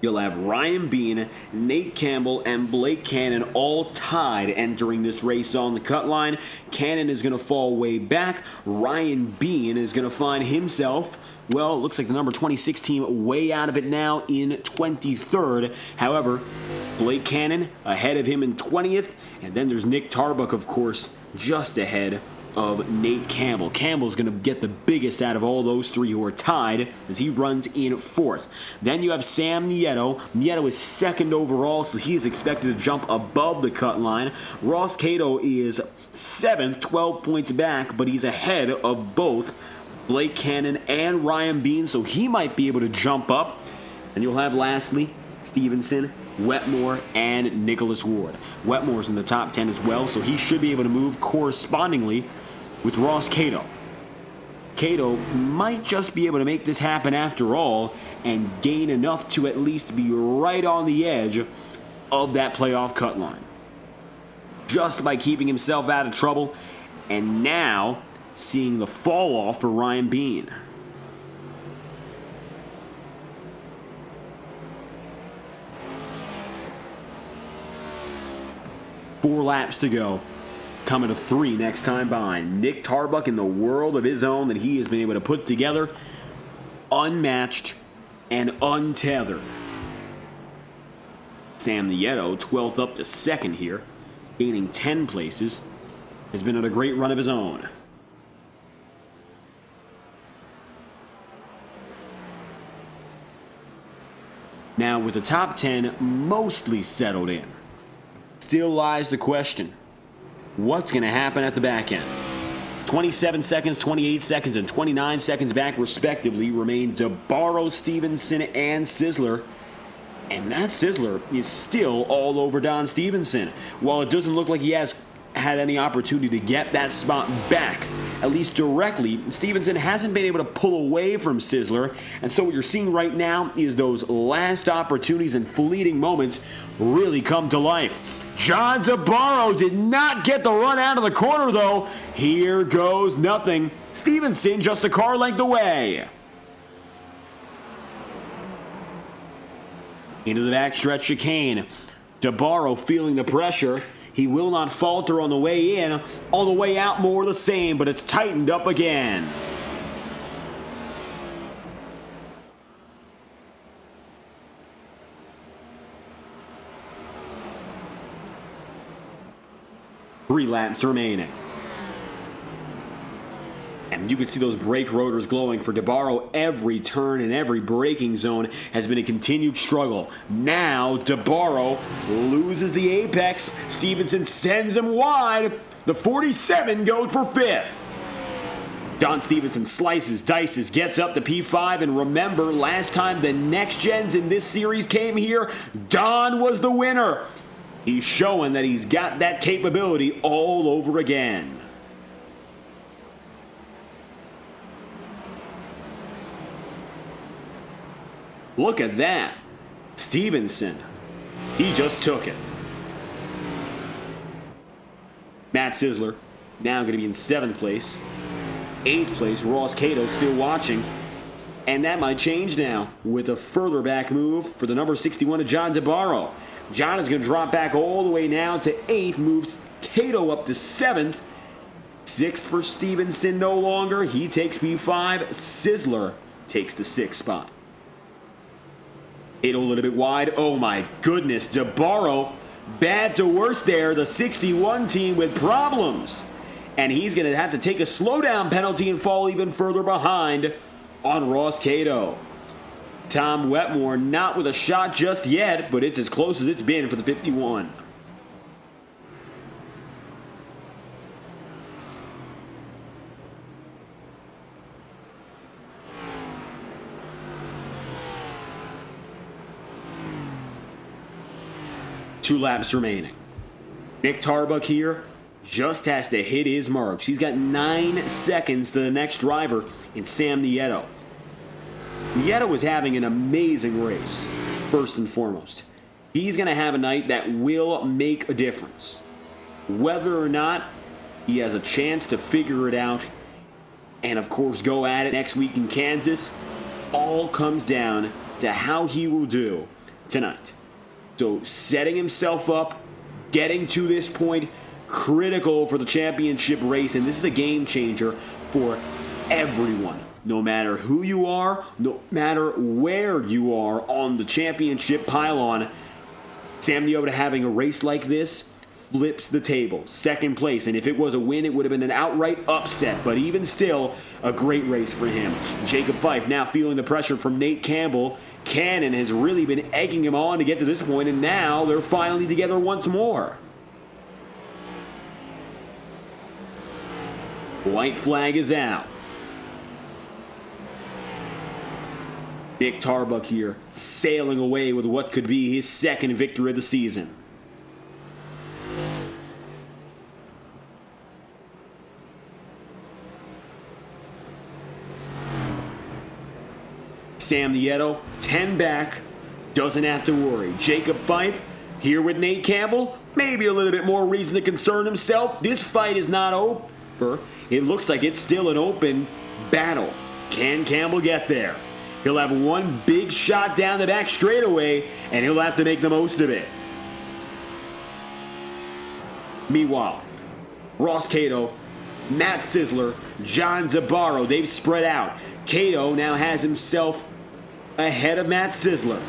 you'll have Ryan Bean, Nate Campbell, and Blake Cannon all tied entering this race on the cut line. Cannon is going to fall way back. Ryan Bean is going to find himself, well, it looks like the number 26 team way out of it now in 23rd. However, Blake Cannon ahead of him in 20th. And then there's Nick Tarbuck, of course, just ahead of Nate Campbell. Campbell's going to get the biggest out of all those three who are tied as he runs in 4th. Then you have Sam Nieto. Nieto is 2nd overall, so he is expected to jump above the cut line. Ross Cato is 7th, 12 points back, but he's ahead of both Blake Cannon and Ryan Bean, so he might be able to jump up. And you'll have lastly Stevenson, Wetmore, and Nicholas Ward. Wetmore's in the top 10 as well, so he should be able to move correspondingly with Ross Cato. Cato might just be able to make this happen after all and gain enough to at least be right on the edge of that playoff cut line. Just by keeping himself out of trouble, and now seeing the fall off for Ryan Bean. Four laps to go. Coming to 3 next time behind. Nick Tarbuck in the world of his own that he has been able to put together. Unmatched and untethered. Sam Nieto, 12th up to 2nd here, gaining 10 places, has been on a great run of his own. Now with the top 10 mostly settled in, still lies the question, what's going to happen at the back end? 27 seconds, 28 seconds, and 29 seconds back respectively remain DeBarro, Stevenson, and Sizzler. And Matt Sizzler is still all over Don Stevenson. While it doesn't look like he has had any opportunity to get that spot back, at least directly, Stevenson hasn't been able to pull away from Sizzler. And so what you're seeing right now is those last opportunities and fleeting moments really come to life. John DeBarro did not get the run out of the corner, though. Here goes nothing. Stevenson just a car length away. Into the backstretch chicane. DeBarro feeling the pressure. He will not falter on the way in. On the way out, more of the same, but it's tightened up again. Three laps remaining. And you can see those brake rotors glowing for DeBarro. Every turn and every braking zone has been a continued struggle. Now DeBarro loses the apex. Stevenson sends him wide. The 47 goes for 5th. Don Stevenson slices, dices, gets up to P5, and remember, last time the Next Gens in this series came here, Don was the winner. He's showing that he's got that capability all over again. Look at that. Stevenson. He just took it. Matt Sizzler now going to be in 7th place. 8th place, Ross Cato still watching. And that might change now with a further back move for the number 61 of John DeBarro. John is going to drop back all the way now to 8th, moves Cato up to 7th. 6th for Stevenson no longer. He takes P5. Sizzler takes the 6th spot. Cato a little bit wide. Oh my goodness. DeBarro, bad to worse there. The 61 team with problems. And he's going to have to take a slowdown penalty and fall even further behind on Ross Cato. Tom Wetmore not with a shot just yet, but it's as close as it's been for the 51. 2 laps remaining. Nick Tarbuck here just has to hit his marks. He's got 9 seconds to the next driver in Sam Nieto. Nieto was having an amazing race, first and foremost. He's going to have a night that will make a difference. Whether or not he has a chance to figure it out and, of course, go at it next week in Kansas, all comes down to how he will do tonight. So setting himself up, getting to this point, critical for the championship race, and this is a game changer for everyone. No matter who you are, no matter where you are on the championship pylon, Sam Nieto having a race like this flips the table. Second place, and if it was a win, it would have been an outright upset, but even still, a great race for him. Jacob Fife now feeling the pressure from Nate Campbell. Cannon has really been egging him on to get to this point, and now they're finally together once more. White flag is out. Nick Tarbuck here, sailing away with what could be his second victory of the season. Sam Nieto, 10 back, doesn't have to worry. Jacob Fife, here with Nate Campbell, maybe a little bit more reason to concern himself. This fight is not over. It looks like it's still an open battle. Can Campbell get there? He'll have one big shot down the back straightaway, and he'll have to make the most of it. Meanwhile, Ross Cato, Matt Sizzler, John Zabaro, they've spread out. Cato now has himself ahead of Matt Sizzler.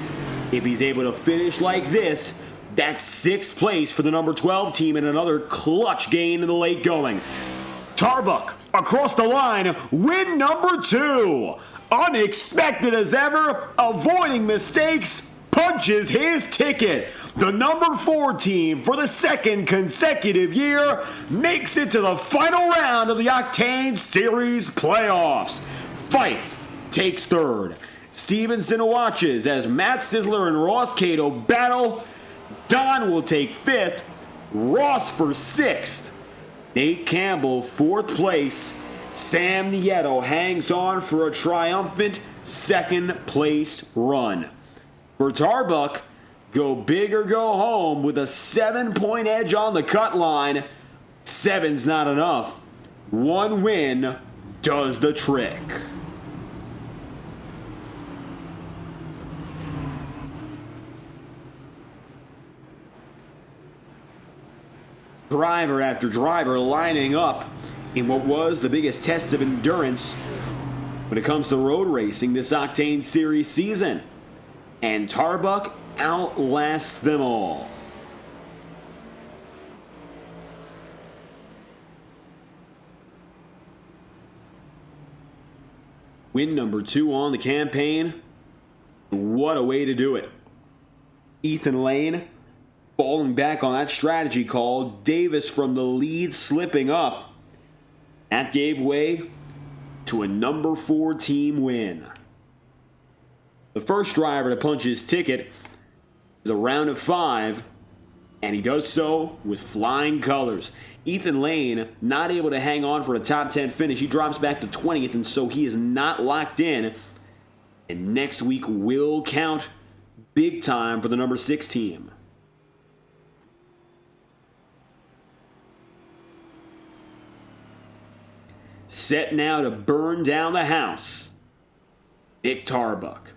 If he's able to finish like this, that's 6th place for the number 12 team and another clutch gain in the late going. Tarbuck across the line, win number 2. Unexpected as ever, avoiding mistakes, punches his ticket. The number 4 team for the 2nd consecutive year makes it to the final round of the Octane Series playoffs. Fife takes 3rd. Stevenson watches as Matt Sizzler and Ross Cato battle. Don will take 5th. Ross for 6th. Nate Campbell 4th place. Sam Nieto hangs on for a triumphant 2nd place run. For Tarbuck, go big or go home with a 7-point edge on the cut line. 7's not enough. 1 win does the trick. Driver after driver lining up in what was the biggest test of endurance when it comes to road racing this Octane Series season. And Tarbuck outlasts them all. Win number 2 on the campaign. What a way to do it. Ethan Lane falling back on that strategy call. Davis from the lead slipping up. That gave way to a number 4 team win. The first driver to punch his ticket is a round of 5, and he does so with flying colors. Ethan Lane not able to hang on for a top 10 finish. He drops back to 20th, and so he is not locked in. And next week will count big time for the number 6 team. Set now to burn down the house, Nick Tarbuck.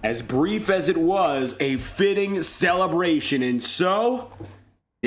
As brief as it was, a fitting celebration, and so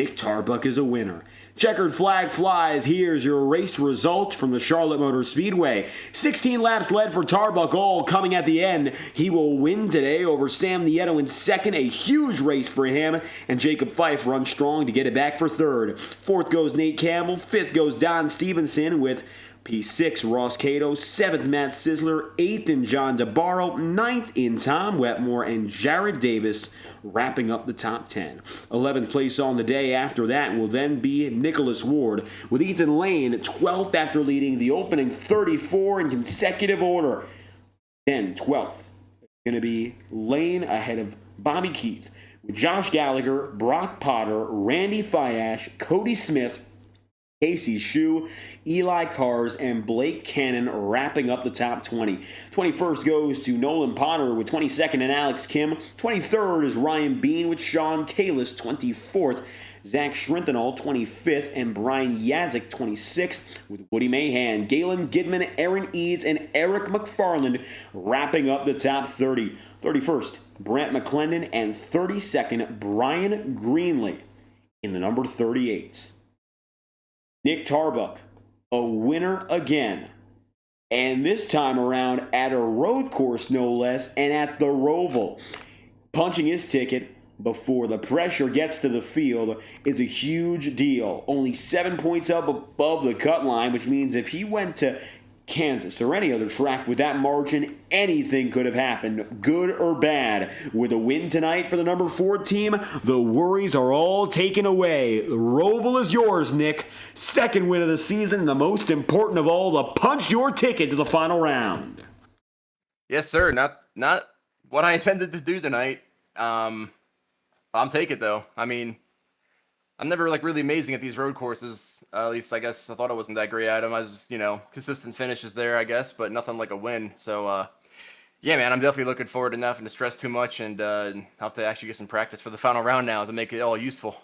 Nick Tarbuck is a winner. Checkered flag flies. Here's your race result from the Charlotte Motor Speedway. 16 laps led for Tarbuck, all coming at the end. He will win today over Sam Nieto in second, a huge race for him, and Jacob Fife runs strong to get it back for third. Fourth goes Nate Campbell, fifth goes Don Stevenson with P6, Ross Cato, 7th, Matt Sizzler, 8th in John DeBarro, 9th in Tom Wetmore, and Jared Davis wrapping up the top 10. 11th place on the day after that will then be Nicholas Ward, with Ethan Lane 12th after leading the opening 34 in consecutive order. Then 12th going to be Lane ahead of Bobby Keith, with Josh Gallagher, Brock Potter, Randy Fiash, Cody Smith, Casey Shue, Eli Cars, and Blake Cannon wrapping up the top 20. 21st goes to Nolan Potter with 22nd and Alex Kim. 23rd is Ryan Bean with Sean Kalis. 24th, Zach Schrintenall, 25th, and Brian Yadzik, 26th, with Woody Mahan, Galen Gidman, Aaron Eads, and Eric McFarland wrapping up the top 30. 31st, Brent McClendon, and 32nd, Brian Greenlee in the number 38. Nick Tarbuck, a winner again. And this time around at a road course, no less, and at the Roval. Punching his ticket before the pressure gets to the field is a huge deal. Only 7 points up above the cut line, which means if he went to Kansas or any other track with that margin, anything could have happened, good or bad. With a win tonight for the number 4 team, the worries are all taken away. The Roval is yours, Nick. Second win of the season, the most important of all, to punch your ticket to the final round. Yes, sir. Not what I intended to do tonight. I'll take it, though. I mean, I'm never really amazing at these road courses. At least I guess I thought I wasn't that great at them. I was just, consistent finishes there, I guess, but nothing like a win. So, yeah, man, I'm definitely looking forward to not having to stress too much and have to actually get some practice for the final round now to make it all useful.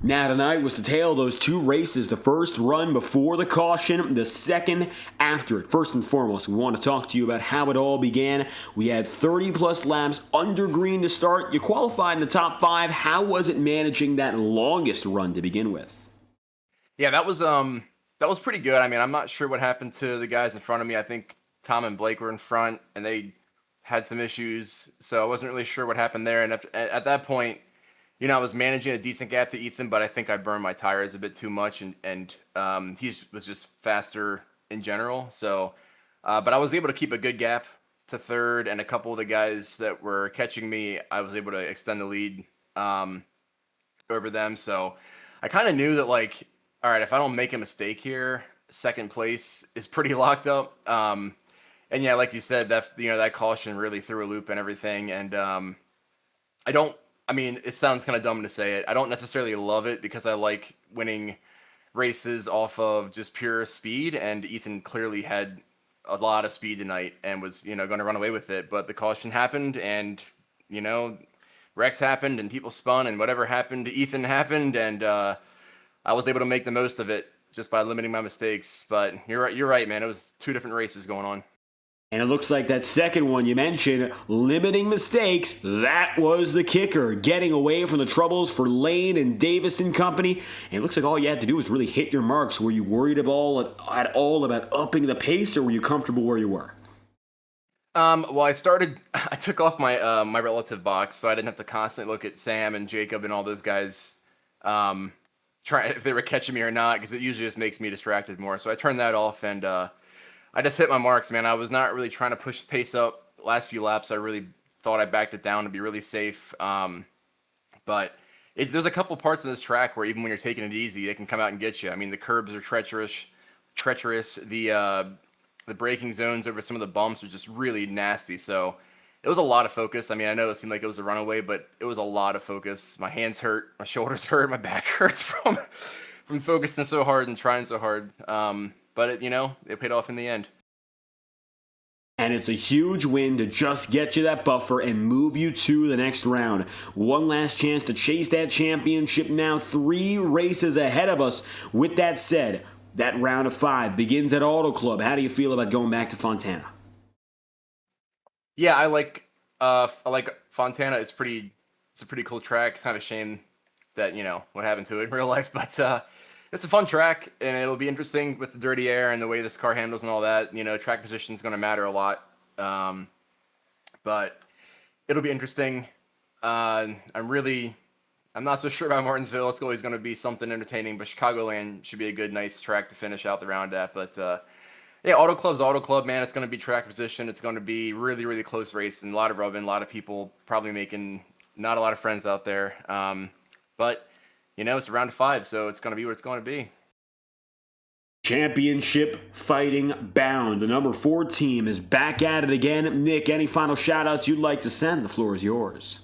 Now tonight was the tale of those two races. The first run before the caution, the second after it. First and foremost, we want to talk to you about how it all began. We had 30-plus laps under green to start. You qualified in the top 5. How was it managing that longest run to begin with? Yeah, that was pretty good. I mean, I'm not sure what happened to the guys in front of me. I think Tom and Blake were in front, and they had some issues, so I wasn't really sure what happened there. And at that point, I was managing a decent gap to Ethan, but I think I burned my tires a bit too much, and he was just faster in general. So, but I was able to keep a good gap to third, and a couple of the guys that were catching me, I was able to extend the lead over them. So I kind of knew that, all right, if I don't make a mistake here, second place is pretty locked up. And yeah, like you said, that caution really threw a loop and everything, and I mean, it sounds kind of dumb to say it. I don't necessarily love it because I like winning races off of just pure speed, and Ethan clearly had a lot of speed tonight and was, going to run away with it. But the caution happened, and, wrecks happened, and people spun, and whatever happened to Ethan happened, and I was able to make the most of it just by limiting my mistakes. But you're right, man. It was two different races going on. And it looks like that second one you mentioned, limiting mistakes, that was the kicker. Getting away from the troubles for Lane and Davis and company. And it looks like all you had to do was really hit your marks. Were you worried at all about upping the pace, or were you comfortable where you were? Well, I took off my my relative box, so I didn't have to constantly look at Sam and Jacob and all those guys, try if they were catching me or not, because it usually just makes me distracted more. So I turned that off, and I just hit my marks, man. I was not really trying to push the pace up. The last few laps, I really thought I backed it down to be really safe. But there's a couple parts of this track where even when you're taking it easy, they can come out and get you. I mean, the curbs are treacherous. The braking zones over some of the bumps are just really nasty. So it was a lot of focus. I mean, I know it seemed like it was a runaway, but it was a lot of focus. My hands hurt, my shoulders hurt, my back hurts from focusing so hard and trying so hard. But it paid off in the end. And it's a huge win to just get you that buffer and move you to the next round. One last chance to chase that championship now. 3 races ahead of us. With that said, that round of 5 begins at Auto Club. How do you feel about going back to Fontana? Yeah, I like Fontana. It's a pretty cool track. It's kind of a shame that, what happened to it in real life. But it's a fun track, and it'll be interesting with the dirty air and the way this car handles and all that. Track position is going to matter a lot. But it'll be interesting. I'm not so sure about Martinsville. It's always going to be something entertaining, but Chicagoland should be a good, nice track to finish out the round at. But yeah, Auto Club, man. It's going to be track position. It's going to be really, really close race and a lot of rubbing, a lot of people probably making not a lot of friends out there. But it's a round of 5, so it's going to be what it's going to be. Championship fighting bound. The number 4 team is back at it again. Nick, any final shout-outs you'd like to send? The floor is yours.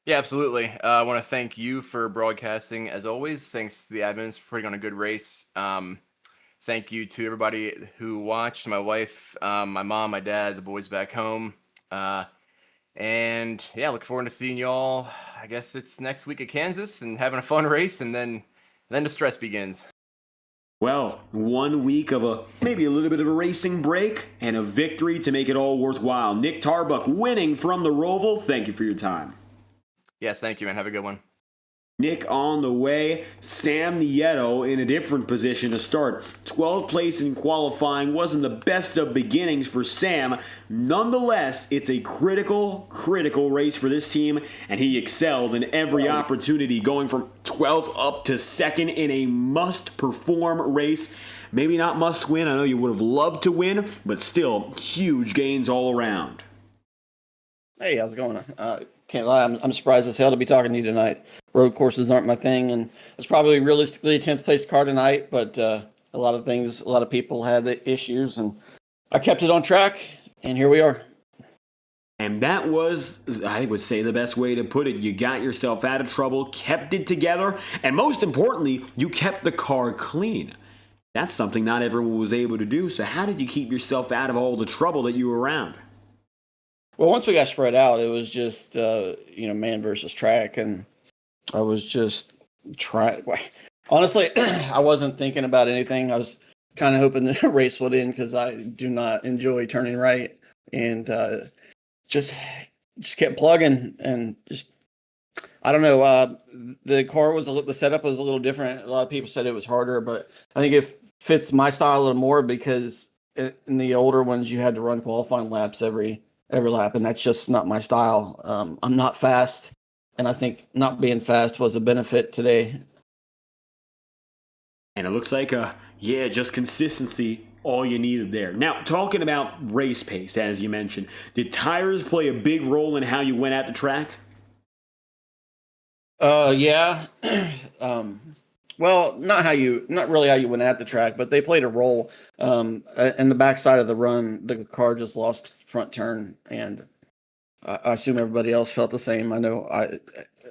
Yeah, absolutely. I want to thank you for broadcasting, as always. Thanks to the admins for putting on a good race. Thank you to everybody who watched, my wife, my mom, my dad, the boys back home. And yeah, look forward to seeing y'all. I guess it's next week at Kansas and having a fun race, and then the stress begins. Well, 1 week of maybe a little bit of a racing break and a victory to make it all worthwhile. Nick Tarbuck winning from the Roval. Thank you for your time. Yes, thank you, man. Have a good one. Nick on the way. Sam Nieto in a different position to start. 12th place in qualifying wasn't the best of beginnings for Sam. Nonetheless, it's a critical race for this team, and he excelled in every opportunity, going from 12th up to 2nd in a must-perform race. Maybe not must win. I know you would have loved to win, but still huge gains all around. Hey, how's it going? Can't lie, I'm surprised as hell to be talking to you tonight. Road courses aren't my thing, and it's probably realistically a 10th place car tonight, but a lot of people had issues, and I kept it on track, and here we are. And that was, I would say, the best way to put it. You got yourself out of trouble, kept it together, and most importantly, you kept the car clean. That's something not everyone was able to do, so how did you keep yourself out of all the trouble that you were around? Well, once we got spread out, it was just, man versus track, and I was just trying. Honestly, I wasn't thinking about anything. I was kind of hoping the race would end because I do not enjoy turning right, and just kept plugging, and just, I don't know. The setup was a little different. A lot of people said it was harder, but I think it fits my style a little more because in the older ones, you had to run qualifying laps every lap, and that's just not my style. I'm not fast, and I think not being fast was a benefit today. And it looks like, just consistency, all you needed there. Now, talking about race pace, as you mentioned, did tires play a big role in how you went at the track? Yeah. Well, not really how you went at the track, but they played a role. In the backside of the run, the car just lost front turn, and I assume everybody else felt the same. I know I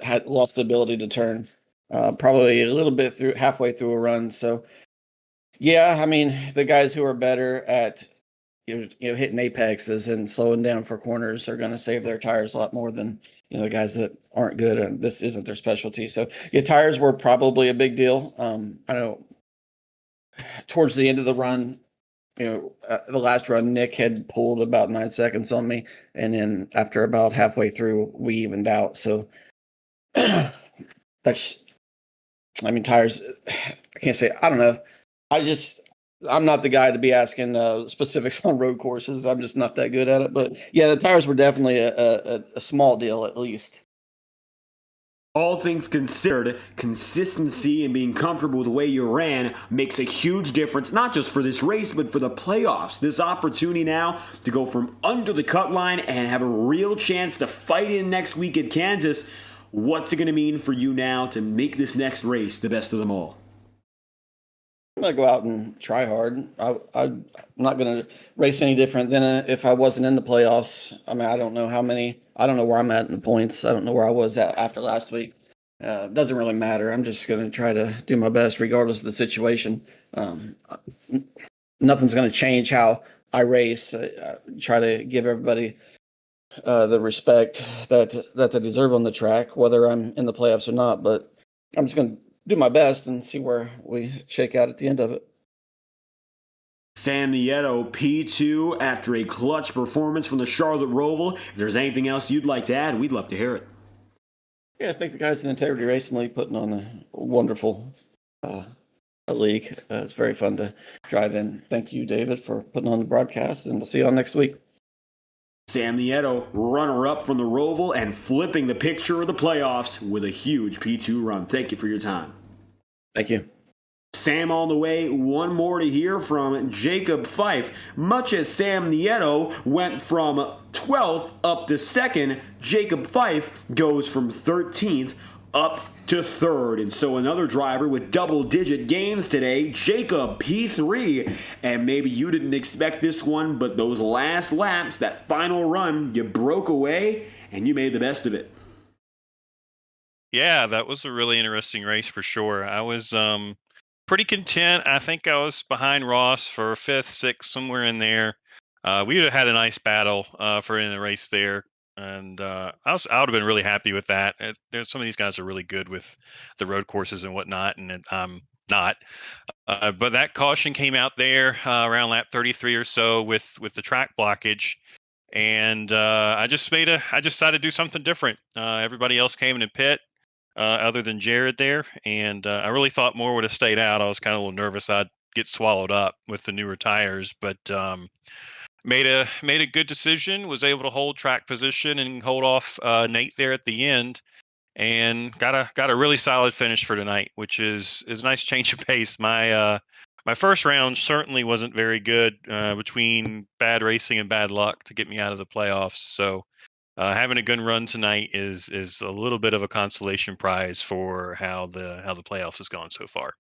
had lost the ability to turn, probably a little bit halfway through a run. So, yeah, I mean, the guys who are better at hitting apexes and slowing down for corners are going to save their tires a lot more than the guys that aren't good and this isn't their specialty. So yeah, tires were probably a big deal. I know towards the end of the run, the last run, Nick had pulled about 9 seconds on me, and then after about halfway through, we evened out. So tires. I can't say. I don't know. I'm not the guy to be asking specifics on road courses. I'm just not that good at it. But yeah, the tires were definitely a small deal, at least. All things considered, consistency and being comfortable with the way you ran makes a huge difference, not just for this race, but for the playoffs. This opportunity now to go from under the cut line and have a real chance to fight in next week at Kansas. What's it going to mean for you now to make this next race the best of them all? I'm going to go out and try hard. I'm not going to race any different than if I wasn't in the playoffs. I mean, I don't know where I'm at in the points. I don't know where I was at after last week. It doesn't really matter. I'm just going to try to do my best regardless of the situation. Nothing's going to change how I race. I try to give everybody the respect that they deserve on the track, whether I'm in the playoffs or not. But I'm just going to do my best and see where we shake out at the end of it. Sam Nieto, P2, after a clutch performance from the Charlotte Roval. If there's anything else you'd like to add, we'd love to hear it. I think the guys in Integrity Racing League putting on a wonderful league. It's very fun to drive in. Thank you, David, for putting on the broadcast, and we'll see you all next week. Sam Nieto, runner-up from the Roval and flipping the picture of the playoffs with a huge P2 run. Thank you for your time. Thank you. Sam on the way, one more to hear from Jacob Fife. Much as Sam Nieto went from 12th up to 2nd, Jacob Fife goes from 13th up to 3rd. And so another driver with double-digit gains today, Jacob P3. And maybe you didn't expect this one, but those last laps, that final run, you broke away and you made the best of it. Yeah, that was a really interesting race for sure. I was pretty content. I think I was behind Ross for 5th, 6th, somewhere in there. We would have had a nice battle for in the race there, and I would have been really happy with that. There's some of these guys are really good with the road courses and whatnot, and I'm not. But that caution came out there around lap 33 or so with the track blockage. And I decided to do something different. Everybody else came in and pit. Other than Jared there, and I really thought more would have stayed out. I was kind of a little nervous I'd get swallowed up with the newer tires, but made a good decision. Was able to hold track position and hold off Nate there at the end, and got a really solid finish for tonight, which is a nice change of pace. My first round certainly wasn't very good between bad racing and bad luck to get me out of the playoffs. So. Having a good run tonight is a little bit of a consolation prize for how the playoffs has gone so far.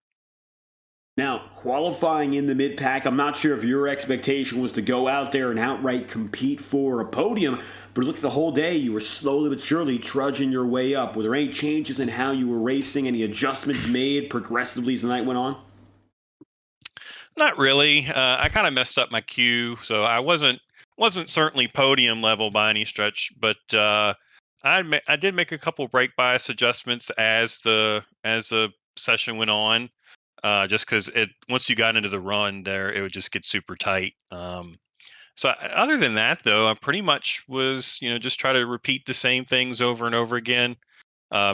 Now, qualifying in the mid-pack, I'm not sure if your expectation was to go out there and outright compete for a podium, but look at the whole day, you were slowly but surely trudging your way up. Were there any changes in how you were racing, any adjustments made progressively as the night went on? Not really. I kind of messed up my cue, so I wasn't certainly podium level by any stretch, but I did make a couple brake bias adjustments as the session went on, just because once you got into the run there, it would just get super tight. Other than that, though, I pretty much was just try to repeat the same things over and over again.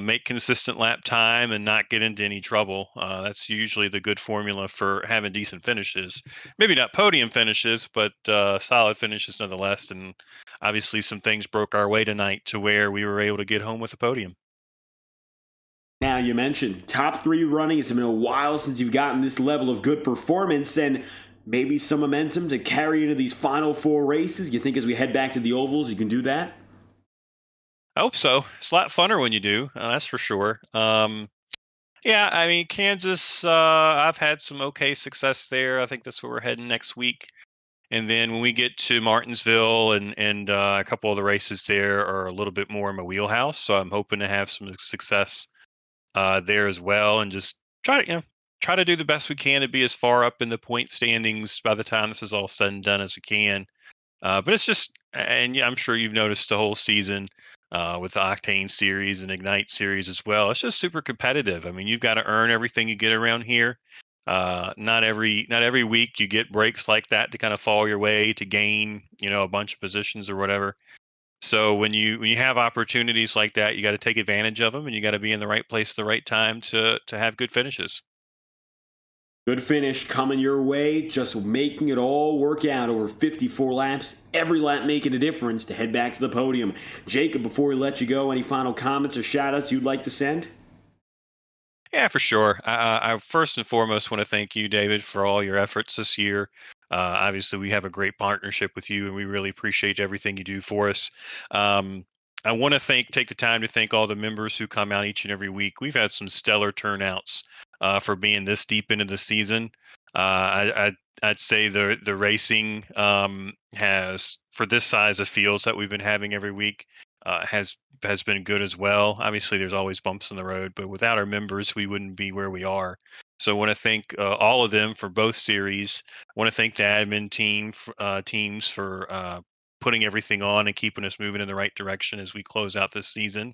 Make consistent lap time and not get into any trouble. That's usually the good formula for having decent finishes. Maybe not podium finishes, but solid finishes nonetheless. And obviously some things broke our way tonight to where we were able to get home with a podium. Now, you mentioned top 3 running. It's been a while since you've gotten this level of good performance and maybe some momentum to carry into these final 4 races. You think as we head back to the ovals, you can do that? I hope so. It's a lot funner when you do. That's for sure. Yeah, I mean, Kansas, I've had some okay success there. I think that's where we're heading next week. And then when we get to Martinsville and a couple of the races there are a little bit more in my wheelhouse. So I'm hoping to have some success there as well, and just try to do the best we can to be as far up in the point standings by the time this is all said and done as we can. But it's just, and yeah, I'm sure you've noticed the whole season with the Octane Series and Ignite Series as well. It's just super competitive. I mean, you've got to earn everything you get around here. Not every week you get breaks like that to kind of fall your way to gain, a bunch of positions or whatever. So when you have opportunities like that, you got to take advantage of them, and you got to be in the right place at the right time to have good finishes. Good finish coming your way, just making it all work out over 54 laps, every lap making a difference to head back to the podium. Jacob, before we let you go, any final comments or shout-outs you'd like to send? Yeah, for sure. I first and foremost want to thank you, David, for all your efforts this year. Obviously, we have a great partnership with you, and we really appreciate everything you do for us. I want to take the time to thank all the members who come out each and every week. We've had some stellar turnouts for being this deep into the season. I'd say the racing has, for this size of fields that we've been having every week, has been good as well. Obviously, there's always bumps in the road, but without our members, we wouldn't be where we are. So I want to thank all of them for both series. I want to thank the admin teams for putting everything on and keeping us moving in the right direction as we close out this season.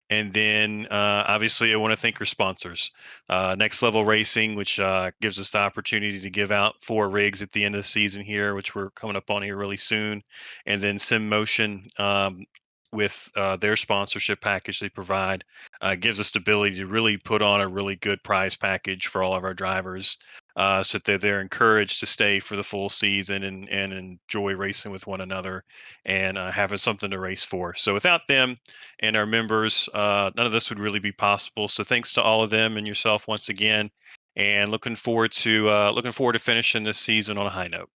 And then, obviously, I want to thank our sponsors, Next Level Racing, which gives us the opportunity to give out 4 rigs at the end of the season here, which we're coming up on here really soon. And then Sim Motion, with their sponsorship package they provide. Gives us the ability to really put on a really good prize package for all of our drivers, so that they're encouraged to stay for the full season and enjoy racing with one another and having something to race for. So without them and our members, none of this would really be possible. So thanks to all of them and yourself once again, and looking forward to finishing this season on a high note.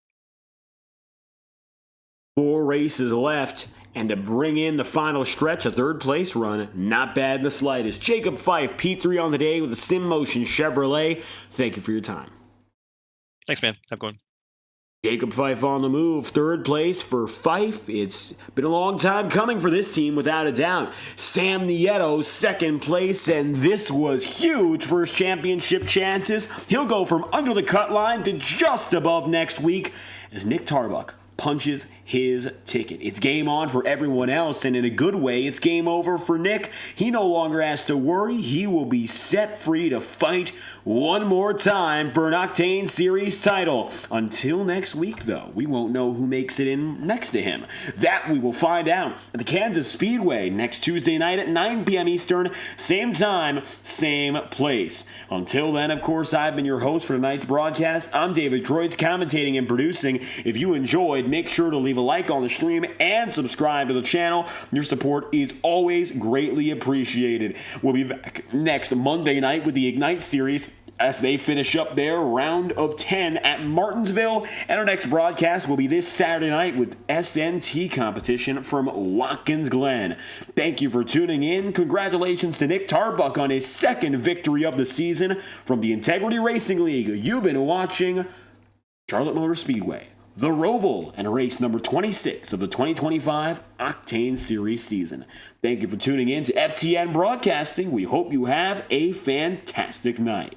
4 races left, and to bring in the final stretch, a third place run, not bad in the slightest. Jacob Fife, P3 on the day with the Sim Motion Chevrolet. Thank you for your time. Thanks, man. Have a good one. Jacob Fife on the move, third place for Fife. It's been a long time coming for this team, without a doubt. Sam Nieto, second place, and this was huge for his championship chances. He'll go from under the cut line to just above next week as Nick Tarbuck punches his ticket. It's game on for everyone else, and in a good way, it's game over for Nick. He no longer has to worry. He will be set free to fight one more time for an Octane Series title. Until next week, though, we won't know who makes it in next to him. That we will find out at the Kansas Speedway next Tuesday night at 9 p.m. Eastern, same time, same place. Until then, of course, I've been your host for tonight's broadcast. I'm David Croyd's commentating and producing. If you enjoyed, make sure to leave a like on the stream and subscribe to the channel. Your support is always greatly appreciated. We'll be back next Monday night with the Ignite Series as they finish up their round of 10 at Martinsville. And our next broadcast will be this Saturday night with SNT competition from Watkins Glen. Thank you for tuning in. Congratulations to Nick Tarbuck on his second victory of the season. From the Integrity Racing League, you've been watching Charlotte Motor Speedway, the Roval, and race number 26 of the 2025 Octane Series season. Thank you for tuning in to FTN Broadcasting. We hope you have a fantastic night.